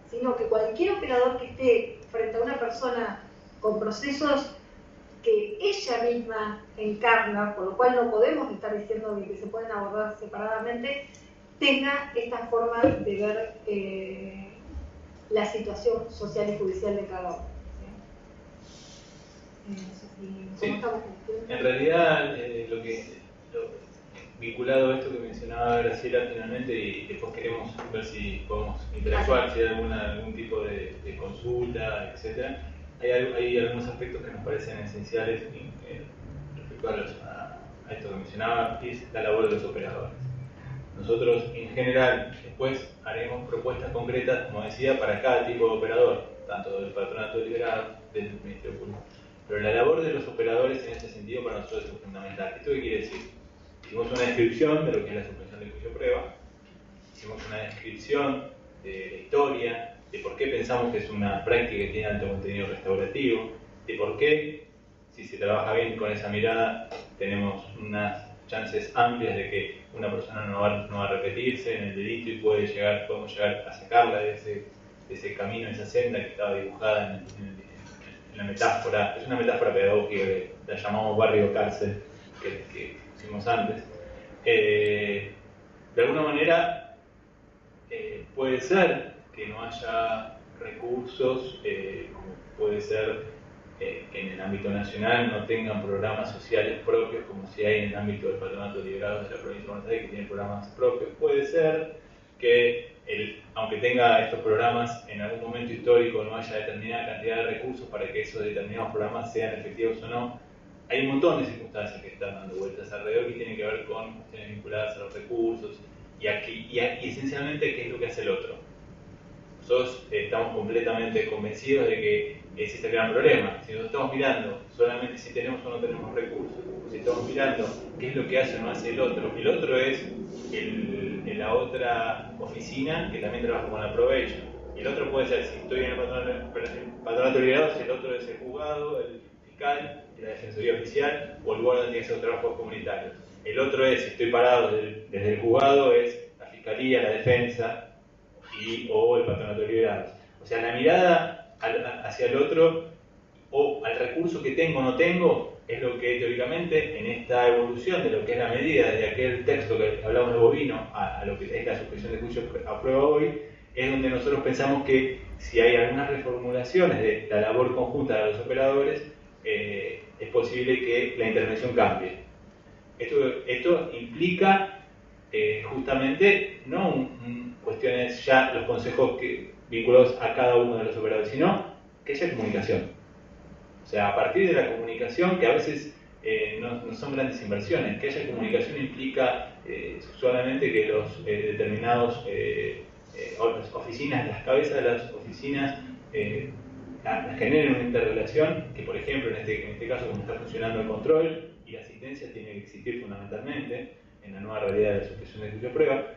sino que cualquier operador que esté frente a una persona con procesos que ella misma encarna, por lo cual no podemos estar diciendo que se pueden abordar separadamente, tenga esta forma de ver la situación social y judicial de cada uno. Sí. En realidad, vinculado a esto que mencionaba Graciela finalmente, y después queremos ver si podemos interactuar, si hay algún tipo de consulta, etc. Hay algunos aspectos que nos parecen esenciales respecto a esto que mencionaba, y es la labor de los operadores. Nosotros, en general, después haremos propuestas concretas, como decía, para cada tipo de operador, tanto del Patronato Liberado, del Ministerio Público. Pero la labor de los operadores en este sentido para nosotros es fundamental. ¿Esto qué quiere decir? Hicimos una descripción de lo que es la suspensión de juicio prueba, hicimos una descripción de la historia, de por qué pensamos que es una práctica que tiene alto contenido restaurativo, de por qué, si se trabaja bien con esa mirada, tenemos unas chances amplias de que una persona no va a repetirse en el delito y podemos llegar a sacarla de ese camino, de esa senda que estaba dibujada en la metáfora. Es una metáfora pedagógica que la llamamos barrio cárcel, que pusimos antes. De alguna manera puede ser que no haya recursos, como puede ser que en el ámbito nacional no tengan programas sociales propios, como si hay en el ámbito del Patronato Liberado de la provincia de Buenos Aires, que tiene programas propios. Puede ser que, aunque tenga estos programas, en algún momento histórico no haya determinada cantidad de recursos para que esos determinados programas sean efectivos o no. Hay un montón de circunstancias que están dando vueltas alrededor que tienen que ver con cuestiones vinculadas a los recursos y esencialmente qué es lo que hace el otro. Nosotros estamos completamente convencidos de que existe el gran problema. Si nos estamos mirando solamente si tenemos o no tenemos recursos, si estamos mirando qué es lo que hace o no hace el otro es la otra oficina que también trabaja con la probation. El otro puede ser, si estoy en el patronato liberado, si el otro es el juzgado, el fiscal, la defensoría oficial o el guardia tiene que hacer trabajos comunitarios. El otro es, si estoy parado desde el juzgado, es la fiscalía, la defensa o el patronato liberado. O sea, la mirada hacia el otro o al recurso que tengo o no tengo es lo que teóricamente en esta evolución de lo que es la medida de aquel texto que hablamos de Bovino a lo que es la suspensión de juicio a prueba hoy, es donde nosotros pensamos que si hay algunas reformulaciones de la labor conjunta de los operadores, es posible que la intervención cambie. Esto implica justamente no cuestiones ya los consejos vinculados a cada uno de los operadores, sino que haya comunicación. O sea, a partir de la comunicación, que a veces no son grandes inversiones, que haya comunicación implica solamente que los determinados las oficinas, las cabezas de las oficinas generen una interrelación, que por ejemplo en este caso como está funcionando el control y la asistencia tiene que existir fundamentalmente en la nueva realidad de la suspensión de juicio de prueba,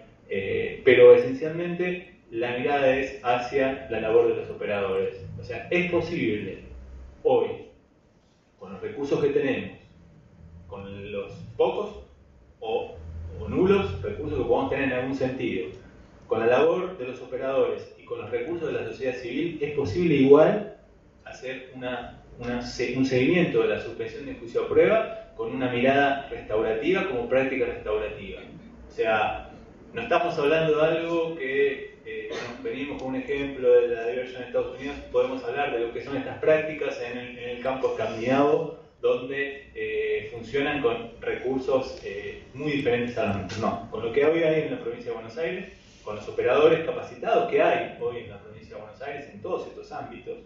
pero esencialmente la mirada es hacia la labor de los operadores. O sea, es posible hoy, con los recursos que tenemos, con los pocos o nulos recursos que podamos tener en algún sentido, con la labor de los operadores y con los recursos de la sociedad civil, es posible igual hacer un seguimiento de la suspensión de juicio a prueba con una mirada restaurativa como práctica restaurativa. O sea, no estamos hablando de algo que venimos con un ejemplo de la diversión en Estados Unidos, podemos hablar de lo que son estas prácticas en el campo escandinavo, donde funcionan con recursos muy diferentes a los nuestros. No, con lo que hoy hay en la provincia de Buenos Aires, con los operadores capacitados que hay hoy en la provincia de Buenos Aires en todos estos ámbitos,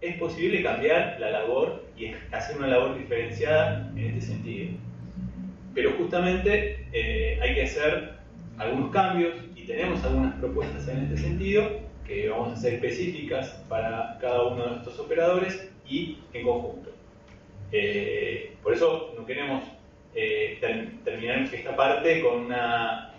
es posible cambiar la labor y hacer una labor diferenciada en este sentido. Pero justamente hay que hacer algunos cambios y tenemos algunas propuestas en este sentido que vamos a hacer específicas para cada uno de estos operadores y en conjunto. Por eso no queremos terminar esta parte con una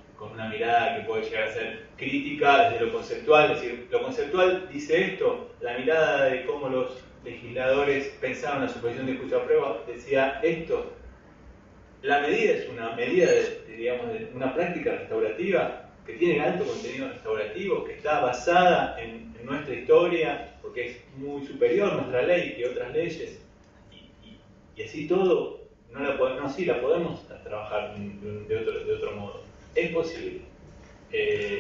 mirada que puede llegar a ser crítica desde lo conceptual, es decir, lo conceptual dice esto, la mirada de cómo los legisladores pensaron la suspensión de juicio a prueba decía esto. La medida es una medida de una práctica restaurativa que tiene alto contenido restaurativo, que está basada en nuestra historia, porque es muy superior nuestra ley que otras leyes, y así todo, sí la podemos trabajar de otro modo. Es posible.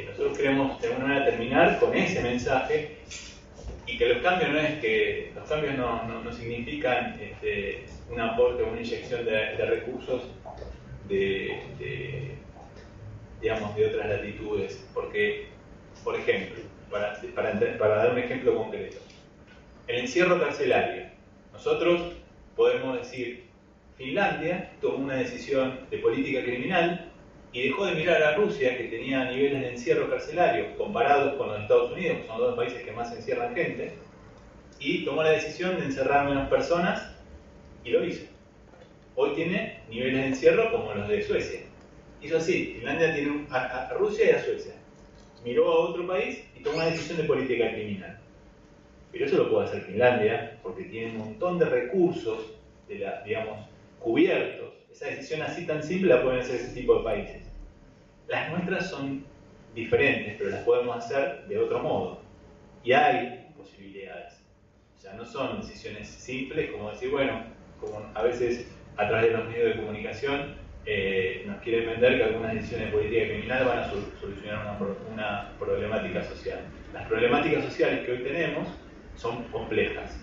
Nosotros queremos de alguna manera terminar con ese mensaje y que los cambios no significan un aporte o una inyección de recursos de otras latitudes, porque, por ejemplo, para dar un ejemplo concreto, el encierro carcelario, nosotros podemos decir, Finlandia tomó una decisión de política criminal y dejó de mirar a Rusia, que tenía niveles de encierro carcelario comparados con los Estados Unidos, que son los dos países que más encierran gente, y tomó la decisión de encerrar menos personas y lo hizo. Hoy tiene niveles de encierro como los de Suecia. Hizo así, Finlandia tiene a Rusia y a Suecia. Miró a otro país y tomó una decisión de política criminal. Pero eso lo puede hacer Finlandia porque tiene un montón de recursos, cubiertos. Esa decisión así tan simple la pueden hacer ese tipo de países. Las nuestras son diferentes, pero las podemos hacer de otro modo. Y hay posibilidades. O sea, no son decisiones simples como decir, bueno, como a veces a través de los medios de comunicación nos quieren vender que algunas decisiones de política criminal van a solucionar una problemática social. Las problemáticas sociales que hoy tenemos son complejas.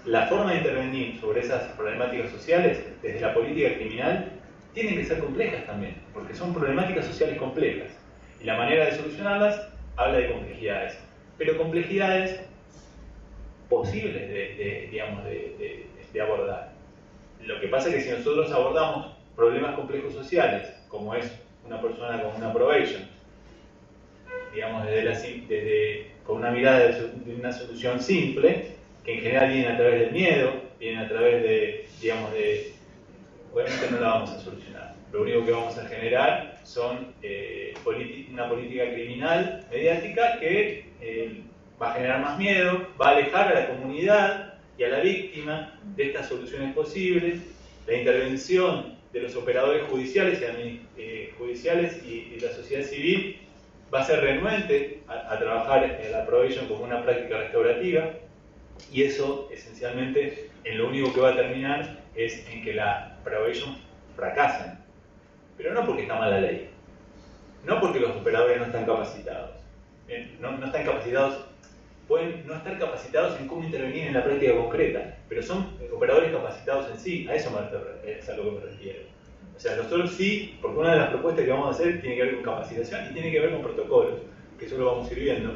La forma de intervenir sobre esas problemáticas sociales desde la política criminal tienen que ser complejas también, porque son problemáticas sociales complejas. Y la manera de solucionarlas habla de complejidades, pero complejidades posibles de abordar. Lo que pasa es que si nosotros abordamos problemas complejos sociales, como es una persona con una probation, con una mirada de una solución simple, que en general vienen a través del miedo, vienen a través obviamente no la vamos a solucionar. Lo único que vamos a generar son una política criminal mediática que va a generar más miedo, va a alejar a la comunidad y a la víctima de estas soluciones posibles. La intervención de los operadores judiciales y la sociedad civil va a ser renuente a trabajar en la probation como una práctica restaurativa, y eso esencialmente en lo único que va a terminar es en que la probation fracase, pero no porque está mal la ley, no porque los operadores no están capacitados, no están capacitados, pueden no estar capacitados en cómo intervenir en la práctica concreta, pero son operadores capacitados en sí, a eso es a lo que me refiero. O sea, nosotros sí, porque una de las propuestas que vamos a hacer tiene que ver con capacitación y tiene que ver con protocolos, que eso lo vamos a ir viendo,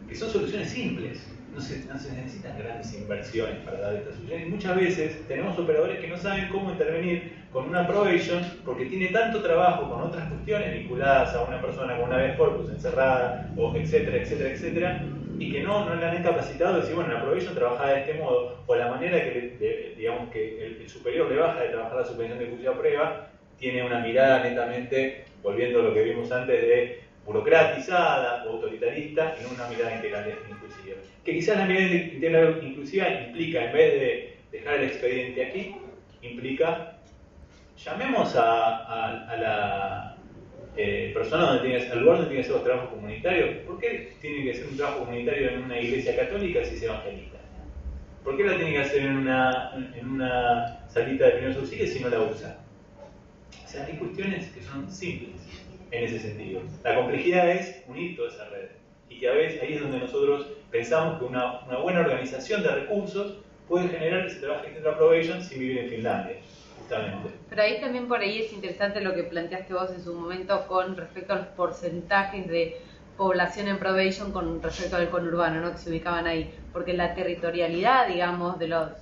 que son soluciones simples. No se necesitan grandes inversiones para dar estas soluciones. Y muchas veces tenemos operadores que no saben cómo intervenir con una probation porque tiene tanto trabajo con otras cuestiones vinculadas a una persona con una habeas corpus encerrada, o etcétera, etcétera, etcétera, y que no la han capacitado de decir, bueno, la probation trabaja de este modo, o la manera que el superior le baja de trabajar la suspensión de juicio a prueba, tiene una mirada netamente, volviendo a lo que vimos antes, de burocratizada o autoritarista y no una mirada integral e inclusiva. Que quizás la mirada integral e inclusiva implica, en vez de dejar el expediente aquí, implica, llamemos a la persona al lugar donde tiene que hacer los trabajos comunitarios. ¿Por qué tiene que hacer un trabajo comunitario en una iglesia católica si es evangelista? ¿Por qué la tiene que hacer en una salita de primeros auxilios si no la usa? O sea, hay cuestiones que son simples en ese sentido. La complejidad es unir toda esa red. Y que a veces ahí es donde nosotros pensamos que una buena organización de recursos puede generar que se trabaje en probation sin vivir en Finlandia, justamente. Pero ahí también por ahí es interesante lo que planteaste vos en su momento con respecto a los porcentajes de población en probation con respecto al conurbano, ¿no? Que se ubicaban ahí. Porque la territorialidad, digamos, de las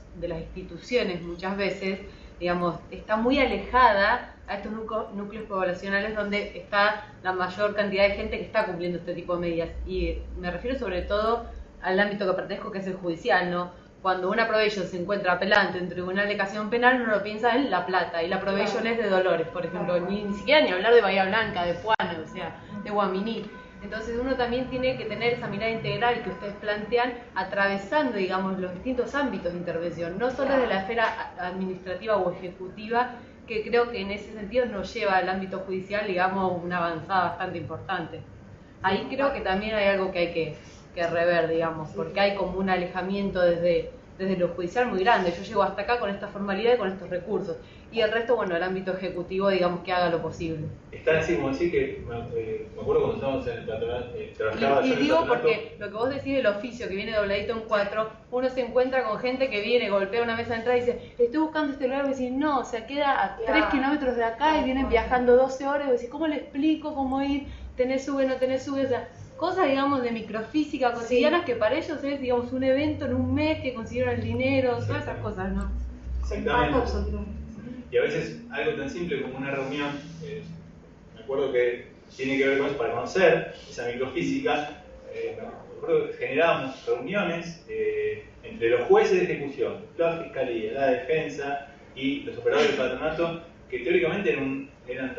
instituciones muchas veces, digamos, está muy alejada a estos núcleos poblacionales donde está la mayor cantidad de gente que está cumpliendo este tipo de medidas. Y me refiero sobre todo al ámbito que pertenezco, que es el judicial, ¿no? Cuando una probation se encuentra apelante en un tribunal de casación penal, uno lo piensa en La Plata, y la probation es de Dolores, por ejemplo, ni siquiera ni hablar de Bahía Blanca, de Puano, o sea, de Guaminí. Entonces uno también tiene que tener esa mirada integral que ustedes plantean, atravesando, digamos, los distintos ámbitos de intervención, no solo de la esfera administrativa o ejecutiva, que creo que en ese sentido nos lleva al ámbito judicial, digamos, una avanzada bastante importante. Ahí creo que también hay algo que hay que rever, digamos, porque hay como un alejamiento desde lo judicial muy grande. Yo llego hasta acá con esta formalidad y con estos recursos. Y el resto, bueno, el ámbito ejecutivo, digamos, que haga lo posible. Está así como decir que, me acuerdo cuando estábamos en el patronato, trabajaba yo en el digo patronato. porque lo que vos decís del oficio, que viene dobladito en 4, uno se encuentra con gente que viene, golpea una mesa de entrada y dice, estoy buscando este lugar, y vos decís, no, o sea, queda a 3 kilómetros de acá y vienen viajando 12 horas, y vos decís, ¿cómo le explico cómo ir? ¿Tenés sube, no tenés sube? O sea, cosas, digamos, de microfísica cotidianas que para ellos es, digamos, un evento en un mes que consiguieron el dinero, todas esas cosas, ¿no? Exactamente. Y a veces algo tan simple como una reunión, me acuerdo que tiene que ver con eso, para conocer esa microfísica, me acuerdo que generábamos reuniones entre los jueces de ejecución, la fiscalía, la defensa y los operadores del patronato, que teóricamente eran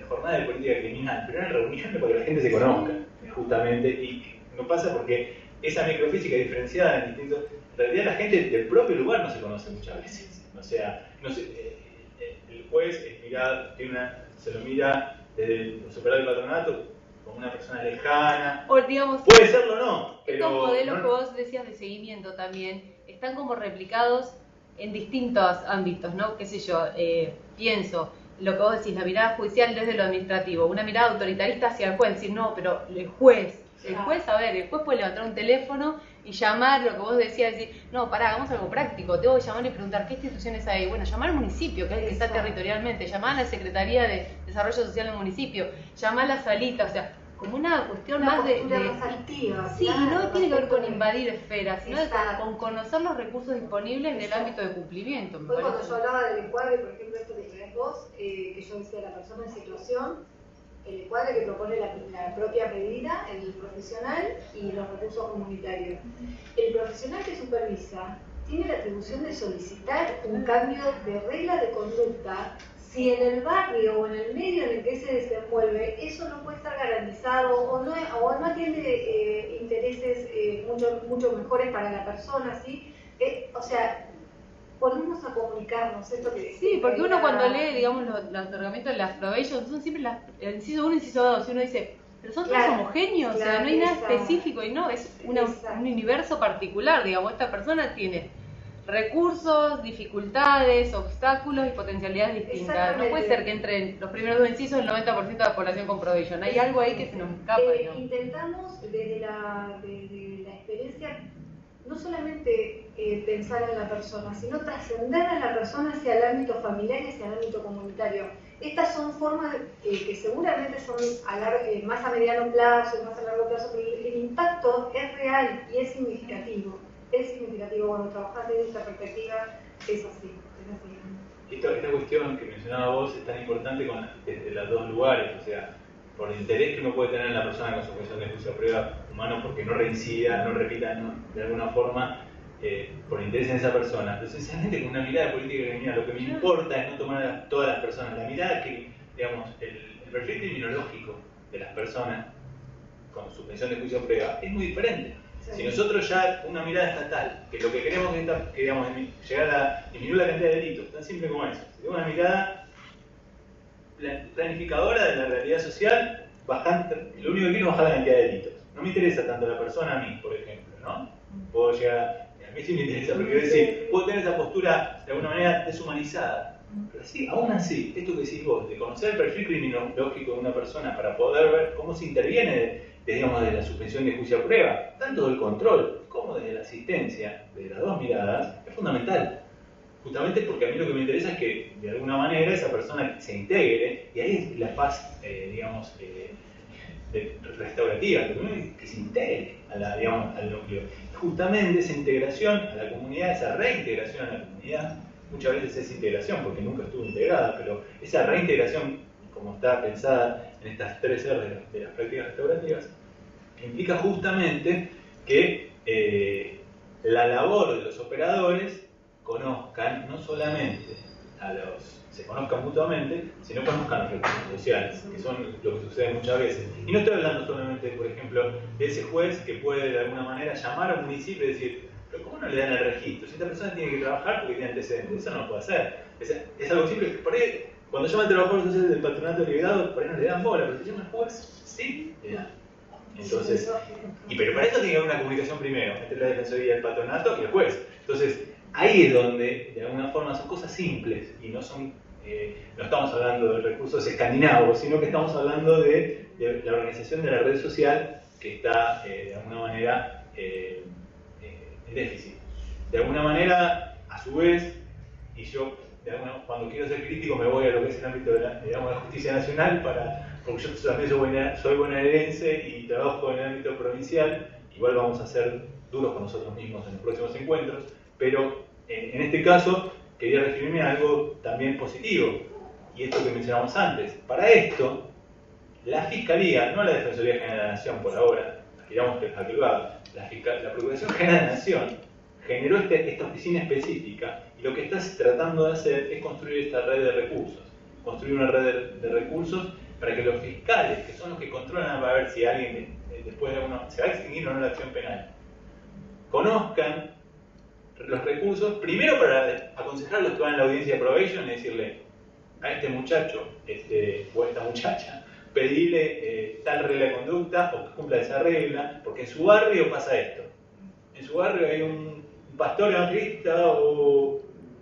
jornadas de política criminal, pero eran reuniones para que la gente se conozca, justamente, y no pasa porque esa microfísica diferenciada en distintos... En realidad la gente del propio lugar no se conoce muchas veces. O sea, no sé, el juez se lo mira desde los operadores del patronato como una persona lejana. O digamos, puede serlo o no, pero... Estos modelos que vos decías de seguimiento también están como replicados en distintos ámbitos, ¿no? Qué sé yo, pienso, lo que vos decís, la mirada judicial desde lo administrativo, una mirada autoritarista hacia el juez, decir, no, pero el juez, a ver, el juez puede levantar un teléfono y llamar, lo que vos decías, decir, no, pará, hagamos algo práctico, tengo que llamar y preguntar qué instituciones hay. Bueno, llamar al municipio, que es el que está territorialmente, llamar a la Secretaría de Desarrollo Social del municipio, llamar a la salita, o sea, como una cuestión más de más activa. Sí, y no tiene que ver con invadir esferas, sino con conocer los recursos disponibles en el ámbito de cumplimiento. Fue cuando yo hablaba del encuadre, por ejemplo, esto que traes vos, que yo decía la persona en situación, el encuadre que propone la propia medida, el profesional y los recursos comunitarios. El profesional que supervisa tiene la atribución de solicitar un cambio de regla de conducta si en el barrio o en el medio en el que se desenvuelve eso no puede estar garantizado o no atiende intereses mucho mejores para la persona, ¿sí? O sea, ponernos a comunicarnos, esto que sí, porque uno cuando lee, digamos, los otorgamientos de las probation son siempre el inciso 1 y inciso 2, y uno dice, pero son todos homogéneos, o sea, no hay nada específico, y no, es un universo particular, digamos, esta persona tiene recursos, dificultades, obstáculos y potencialidades distintas. No puede ser que entre los primeros dos incisos el 90% de la población con probation. Hay algo ahí que se nos escapa. Intentamos desde la experiencia no solamente pensar en la persona, sino trascender a la persona hacia el ámbito familiar y hacia el ámbito comunitario. Estas son formas que seguramente son más a mediano plazo y más a largo plazo, pero el impacto es real y es significativo. Es significativo cuando trabajas desde esta perspectiva, es así. Esta cuestión que mencionaba vos es tan importante desde los dos lugares, o sea, por el interés que uno puede tener en la persona con sujeción de juicio a prueba humano, porque no reincida, no repita de alguna forma, por interés en esa persona. Pero esencialmente con una mirada de política criminal, lo que me importa es no tomar a todas las personas, la mirada que, digamos, el perfil criminológico de las personas con suspensión de juicio a prueba es muy diferente. Sí. Si nosotros ya una mirada estatal, que lo que queremos es que digamos, llegar a disminuir la cantidad de delitos, tan simple como eso. Si tengo una mirada planificadora de la realidad social, lo único que quiero es bajar la cantidad de delitos. No me interesa tanto la persona a mí, por ejemplo, ¿no? Puedo llegar a mí sí me interesa, porque quiero decir, puedo tener esa postura de alguna manera deshumanizada. Pero sí, aún así, esto que decís vos, de conocer el perfil criminológico de una persona para poder ver cómo se interviene digamos, de la suspensión de juicio a prueba, tanto del control como de la asistencia, de las dos miradas, es fundamental. Justamente porque a mí lo que me interesa es que de alguna manera esa persona se integre, y ahí es la paz, digamos, restaurativa, que se integre digamos, al núcleo. Justamente esa integración a la comunidad, esa reintegración a la comunidad, muchas veces es integración porque nunca estuvo integrada, pero esa reintegración, como está pensada en estas 3 R de las prácticas restaurativas, implica justamente que la labor de los operadores conozcan no solamente se conozcan mutuamente, sino conozcan los recursos sociales, que son lo que sucede muchas veces. Y no estoy hablando solamente, por ejemplo, de ese juez que puede de alguna manera llamar a un municipio y decir, pero ¿cómo no le dan el registro? Si esta persona tiene que trabajar porque tiene antecedentes, eso no lo puede hacer. Es algo simple, por ahí, cuando llaman trabajadores sociales del patronato liberado, por ahí no le dan bola, pero si llaman al juez, sí le dan. Entonces, pero para eso tiene que haber una comunicación primero entre la defensoría, el patronato y el juez. Entonces, ahí es donde, de alguna forma, son cosas simples y no estamos hablando de recursos escandinavos, sino que estamos hablando de la organización de la red social que está, de alguna manera, en déficit. De alguna manera, a su vez, y yo, cuando quiero ser crítico, me voy a lo que es el ámbito de la justicia nacional, porque yo también soy bonaerense y trabajo en el ámbito provincial. Igual vamos a ser duros con nosotros mismos en los próximos encuentros, pero en este caso quería referirme a algo también positivo, y esto que mencionamos antes. Para esto, la Fiscalía, no la Defensoría General de la Nación por ahora, giramos a privada, la Procuración General de la Nación generó esta oficina específica, y lo que está tratando de hacer es construir esta red de recursos, construir una red de recursos para que los fiscales, que son los que controlan para ver si alguien después de se va a extinguir o no la acción penal, conozcan los recursos, primero para aconsejar a los que van a la audiencia de probation y decirle a este muchacho o a esta muchacha, pedirle tal regla de conducta o que cumpla esa regla, porque en su barrio pasa esto. En su barrio hay un pastor evangelista o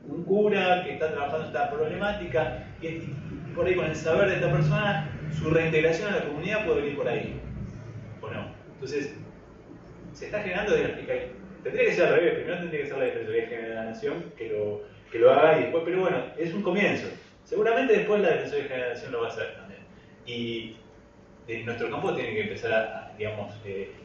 un cura que está trabajando esta problemática y por ahí con el saber de esta persona, su reintegración a la comunidad puede venir por ahí, ¿o no? Entonces, se está generando de la Fiscalía. Tendría que ser al revés, primero tendría que ser la Defensoría General de la Nación que lo haga y después, pero bueno, es un comienzo. Seguramente después la Defensoría General de la Nación lo va a hacer también. Y en nuestro campo tiene que empezar digamos,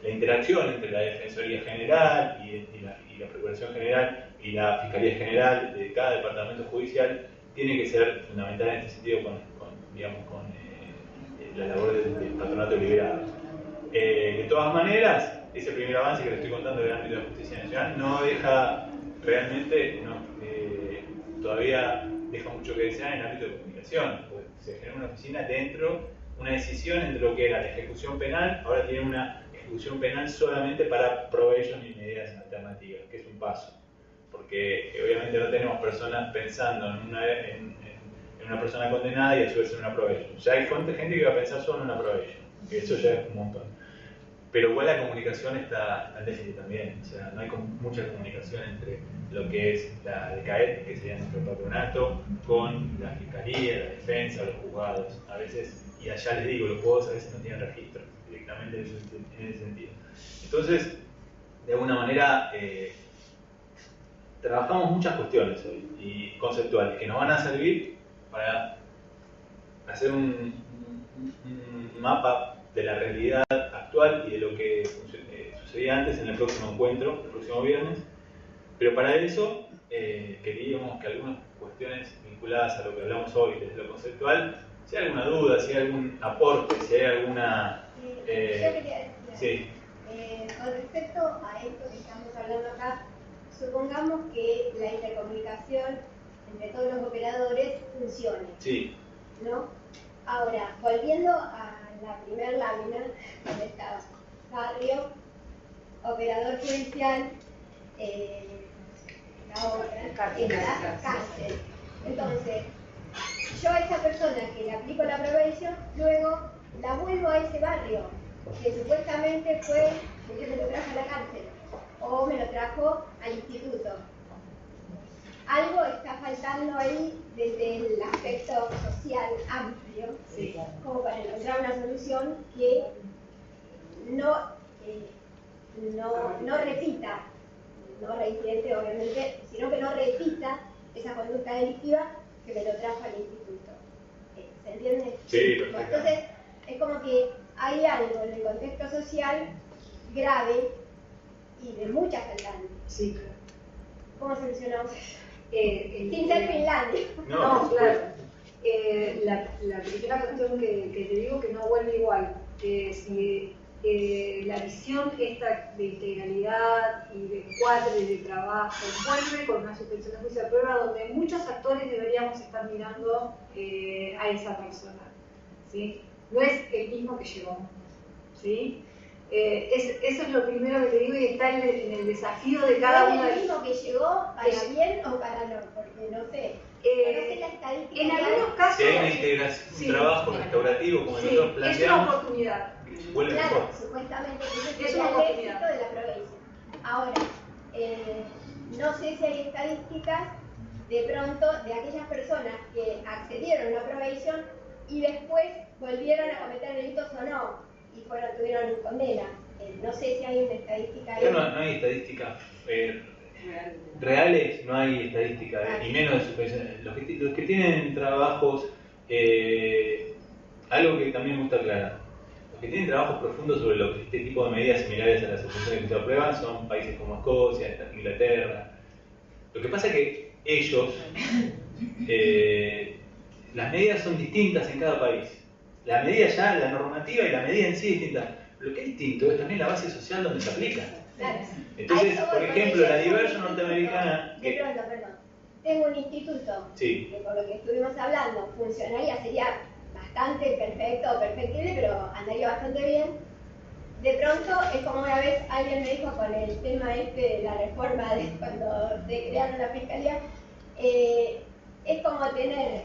la interacción entre la Defensoría General y la Procuración General y la Fiscalía General de cada departamento judicial tiene que ser fundamental en este sentido con la labor del patronato liberado. De todas maneras, ese primer avance que les estoy contando del ámbito de la justicia nacional no deja realmente, todavía deja mucho que desear en el ámbito de comunicación, porque se genera una oficina dentro, una decisión entre lo que era la ejecución penal, ahora tiene una ejecución penal solamente para probation y medidas alternativas, que es un paso, porque obviamente no tenemos personas pensando en una persona condenada y a su vez en una probation. Ya hay gente que va a pensar solo en una probation, que eso ya es un montón. Pero igual la comunicación está en déficit también, o sea, no hay mucha comunicación entre lo que es la DECAET, que sería nuestro patronato, con la Fiscalía, la Defensa, los juzgados. A veces, y allá les digo, los juzgados a veces no tienen registro directamente en ese sentido. Entonces, de alguna manera, trabajamos muchas cuestiones hoy, y conceptuales, que nos van a servir para hacer un mapa de la realidad actual y de lo que sucedía antes en el próximo encuentro, el próximo viernes. Pero para eso queríamos que algunas cuestiones vinculadas a lo que hablamos hoy desde lo conceptual, si hay alguna duda, si hay algún aporte, si hay alguna... yo quería decir, sí. Con respecto a esto que estamos hablando acá, supongamos que la intercomunicación entre todos los operadores funcione. Sí. ¿No? Ahora, volviendo a la primera lámina, donde estaba barrio, operador judicial, la otra, cárcel. Entonces, yo a esa persona que le aplico la probation, luego la vuelvo a ese barrio, que supuestamente fue el que me lo trajo a la cárcel, o me lo trajo al instituto. Algo está faltando ahí desde el aspecto social amplio, como para encontrar una solución que no repita, no reincidente obviamente, sino que no repita esa conducta delictiva que me lo trajo al instituto. ¿Se entiende? Sí, perfecto. Entonces, es como que hay algo en el contexto social grave y de muchas faltantes. Sí. ¿Cómo solucionamos eso? Sin ser ser Finlandia. No, claro. La primera cuestión que te digo que no vuelve igual. Si la visión esta de integralidad y de cuadre de trabajo vuelve con una suspensión de juicio de prueba donde muchos actores deberíamos estar mirando a esa persona, ¿sí? No es el mismo que llegó, ¿sí? Eso es lo primero que te digo y está en el desafío de cada uno. ¿Es el mismo que llegó para bien o para no? Porque no sé. No sé la estadística. En algunos casos. Si hay una integración, un trabajo restaurativo como nosotros planteamos. Es una oportunidad. Vuelve claro, mejor. supuestamente es el una oportunidad éxito de la probation. Ahora, no sé si hay estadísticas de pronto de aquellas personas que accedieron a la probation y después volvieron a cometer delitos o no. Y tuvieron condena. No sé si hay una estadística ahí. No hay estadísticas reales, no hay estadísticas, y menos de suspensión. Los que tienen trabajos, algo que también me gusta aclarar, los que tienen trabajos profundos sobre este tipo de medidas similares a la suspensión que se aprueban son países como Escocia, Inglaterra. Lo que pasa es que ellos, las medidas son distintas en cada país. La medida ya, la normativa y la medida en sí es distinta. Lo que es distinto es también la base social donde se aplica. Claro. Entonces, por ejemplo, la diversion norteamericana... Perdón. Tengo un instituto que por lo que estuvimos hablando funcionaría, sería bastante perfecto o perfectible, pero andaría bastante bien. De pronto, es como una vez alguien me dijo con el tema de la reforma de cuando se crearon la fiscalía, es como tener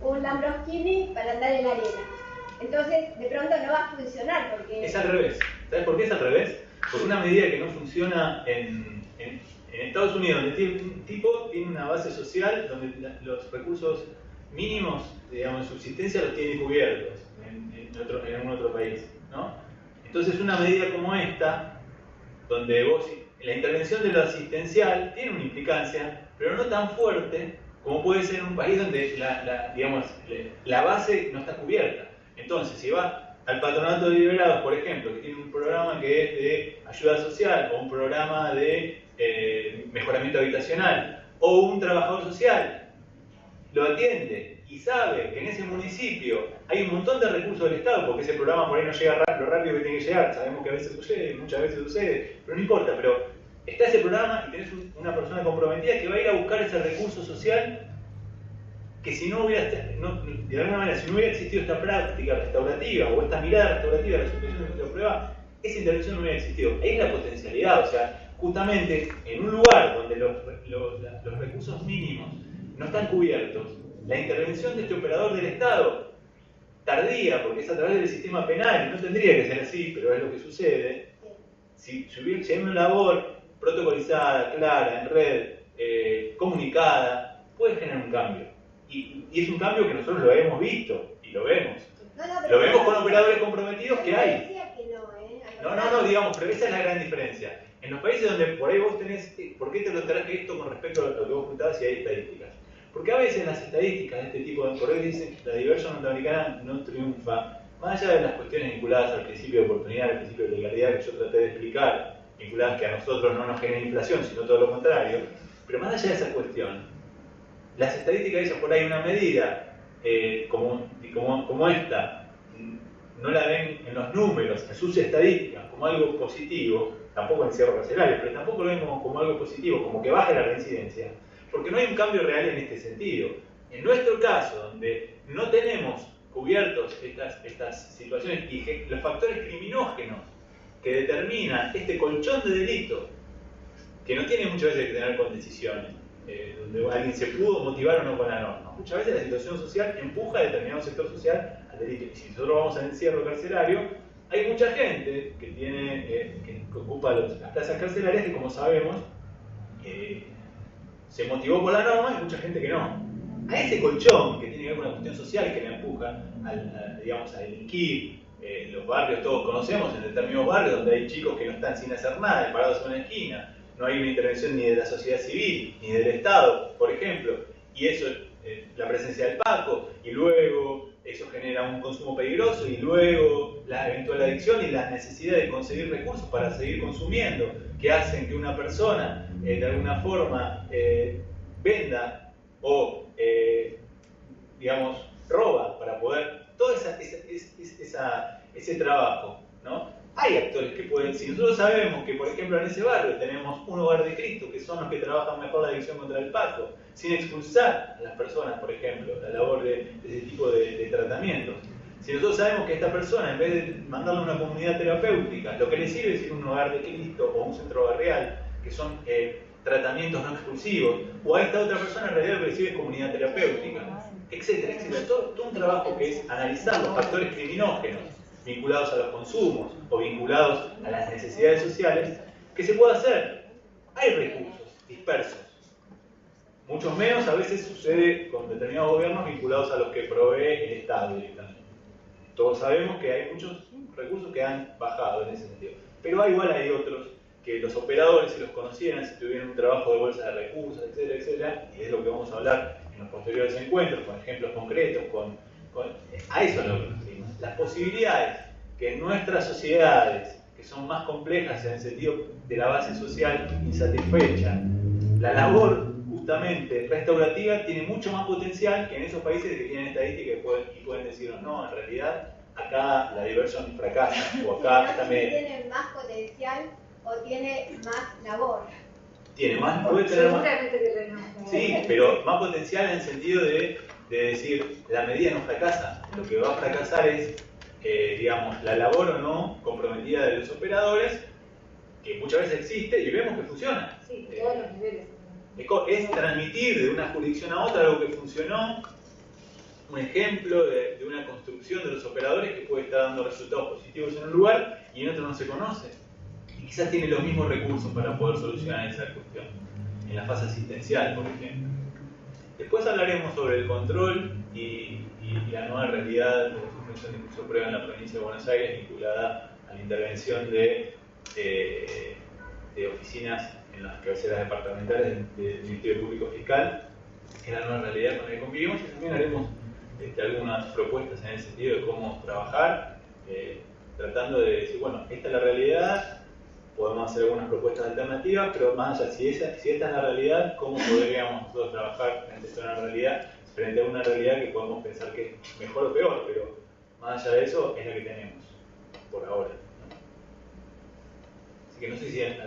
un Lamborghini para andar en la arena. Entonces, de pronto no va a funcionar porque... Es al revés. ¿Sabes por qué es al revés? Porque una medida que no funciona en Estados Unidos, donde un tipo tiene una base social donde los recursos mínimos, digamos, de subsistencia los tiene cubiertos en algún otro país, ¿no? Entonces, una medida como esta, donde la intervención de lo asistencial tiene una implicancia, pero no tan fuerte como puede ser en un país donde la base no está cubierta. Entonces, si va al patronato de liberados, por ejemplo, que tiene un programa que es de ayuda social, o un programa de mejoramiento habitacional, o un trabajador social, lo atiende y sabe que en ese municipio hay un montón de recursos del Estado, porque ese programa por ahí no llega lo rápido que tiene que llegar, sabemos que a veces sucede, muchas veces sucede, pero no importa, pero está ese programa y tenés una persona comprometida que va a ir a buscar ese recurso social que si no hubiera, de alguna manera, si no hubiera existido esta práctica restaurativa o esta mirada restaurativa de la suspensión de la prueba, esa intervención no hubiera existido. Ahí es la potencialidad, o sea, justamente en un lugar donde los recursos mínimos no están cubiertos, la intervención de este operador del Estado, tardía, porque es a través del sistema penal, y no tendría que ser así, pero es lo que sucede, si hay una labor protocolizada, clara, en red, comunicada, puede generar un cambio. Y es un cambio que nosotros lo hemos visto y lo vemos. Lo vemos con operadores comprometidos que hay. No, digamos, pero esa es la gran diferencia. En los países donde por ahí vos tenés, ¿por qué te lo traje esto con respecto a lo que vos preguntabas si hay estadísticas? Porque a veces las estadísticas de este tipo, por ahí dicen que la diversión norteamericana no triunfa, más allá de las cuestiones vinculadas al principio de oportunidad, al principio de legalidad que yo traté de explicar, vinculadas que a nosotros no nos genera inflación, sino todo lo contrario, pero más allá de esa cuestión, las estadísticas dicen por ahí una medida como esta, no la ven en los números, en sus estadísticas, como algo positivo, tampoco en encierro carcelario, pero tampoco lo ven como algo positivo, como que baje la reincidencia, porque no hay un cambio real en este sentido. En nuestro caso, donde no tenemos cubiertos estas situaciones y los factores criminógenos que determinan este colchón de delito, que no tiene muchas veces que tener con decisiones, donde alguien se pudo motivar o no con la norma. Muchas veces la situación social empuja a determinado sector social al delito. Y si nosotros vamos al encierro carcelario, hay mucha gente que ocupa las plazas carcelarias que, como sabemos, se motivó por la norma y mucha gente que no. A ese colchón que tiene que ver con una cuestión social que le empuja a delinquir, los barrios todos conocemos, en determinados barrios donde hay chicos que no están sin hacer nada, parados en una esquina, no hay una intervención ni de la sociedad civil, ni del Estado, por ejemplo, y eso, la presencia del Paco, y luego eso genera un consumo peligroso, y luego la eventual adicción y la necesidad de conseguir recursos para seguir consumiendo, que hacen que una persona de alguna forma venda o roba para poder, todo ese trabajo, ¿no? Hay actores que pueden, si nosotros sabemos que, por ejemplo, en ese barrio tenemos un hogar de Cristo, que son los que trabajan mejor la adicción contra el Paco, sin expulsar a las personas, por ejemplo, la labor de ese tipo de tratamientos. Si nosotros sabemos que esta persona, en vez de mandarla a una comunidad terapéutica, lo que le sirve es ir a un hogar de Cristo o un centro barrial, que son tratamientos no exclusivos, o a esta otra persona en realidad lo que le sirve es comunidad terapéutica, etcétera, etcétera. Todo un trabajo que es analizar los factores criminógenos vinculados a los consumos o vinculados a las necesidades sociales, que se puede hacer. Hay recursos dispersos. Muchos menos a veces sucede con determinados gobiernos vinculados a los que provee el Estado directamente. Todos sabemos que hay muchos recursos que han bajado en ese sentido. Pero igual hay otros que los operadores, si los conocieran, si tuvieran un trabajo de bolsa de recursos, etcétera, etcétera, y es lo que vamos a hablar en los posteriores encuentros, con ejemplos concretos, a eso es lo que nos referimos. Las posibilidades que en nuestras sociedades, que son más complejas en el sentido de la base social insatisfecha, la labor justamente restaurativa tiene mucho más potencial que en esos países que tienen estadísticas y pueden decirnos, no, en realidad acá la diversión fracasa, o acá también... ¿Tiene más potencial o tiene más labor? Tiene más, puede tener más... Seguramente Sí, pero más potencial en el sentido de decir, la medida no fracasa, lo que va a fracasar es, la labor o no comprometida de los operadores, que muchas veces existe y vemos que funciona. Sí, en todos los niveles. Es transmitir de una jurisdicción a otra algo que funcionó, un ejemplo de una construcción de los operadores que puede estar dando resultados positivos en un lugar y en otro no se conoce. Y quizás tiene los mismos recursos para poder solucionar esa cuestión, en la fase asistencial, por ejemplo. Después hablaremos sobre el control y la nueva realidad de la suspensión de curso prueba en la provincia de Buenos Aires vinculada a la intervención de oficinas en las cabeceras departamentales del Ministerio Público Fiscal, que es la nueva realidad con la que convivimos, y también haremos algunas propuestas en el sentido de cómo trabajar, tratando de decir, bueno, esta es la realidad, podemos hacer algunas propuestas alternativas, pero más allá, si esta es la realidad, ¿cómo podríamos nosotros trabajar frente a una realidad, frente a una realidad que podemos pensar que es mejor o peor, pero más allá de eso es la que tenemos por ahora, ¿no? Así que no sé si hay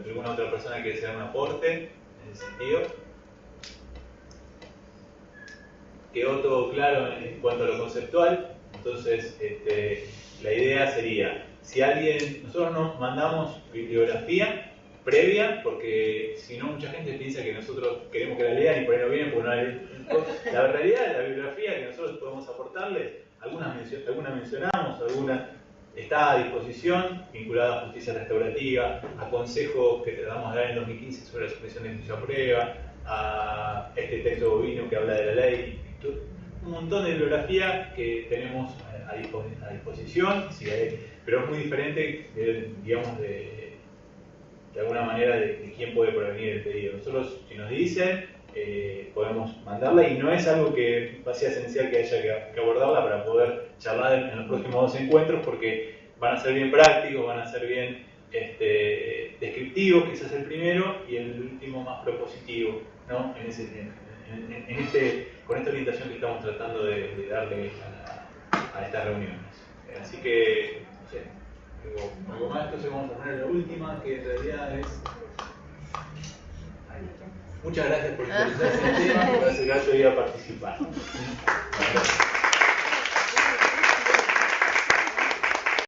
alguna otra persona quiere hacer un aporte en ese sentido. Quedó todo claro en cuanto a lo conceptual. Entonces, la idea sería, si nosotros nos mandamos bibliografía previa, porque si no mucha gente piensa que nosotros queremos que la lean y por ahí no vienen porque no la leen. La realidad de la bibliografía que nosotros podemos aportarles, algunas mencionamos, algunas está a disposición, vinculada a justicia restaurativa, a consejos que tratamos de dar en 2015 sobre la suspensión de justicia a prueba, a este texto bovino que habla de la ley, un montón de bibliografía que tenemos a disposición, sí, pero es muy diferente, de alguna manera, de quién puede provenir el pedido. Nosotros, si nos dicen, podemos mandarla, y no es algo que va a ser esencial que haya que abordarla para poder charlar en los próximos 2 encuentros, porque van a ser bien prácticos, van a ser bien descriptivos, quizás el primero, y el último más propositivo, ¿no? Con esta orientación que estamos tratando de darle a estas reuniones. Así que, no sé, algo más. Entonces vamos a poner la última, que en realidad es... Muchas gracias por interesarse en el tema y por acercarse hoy a participar.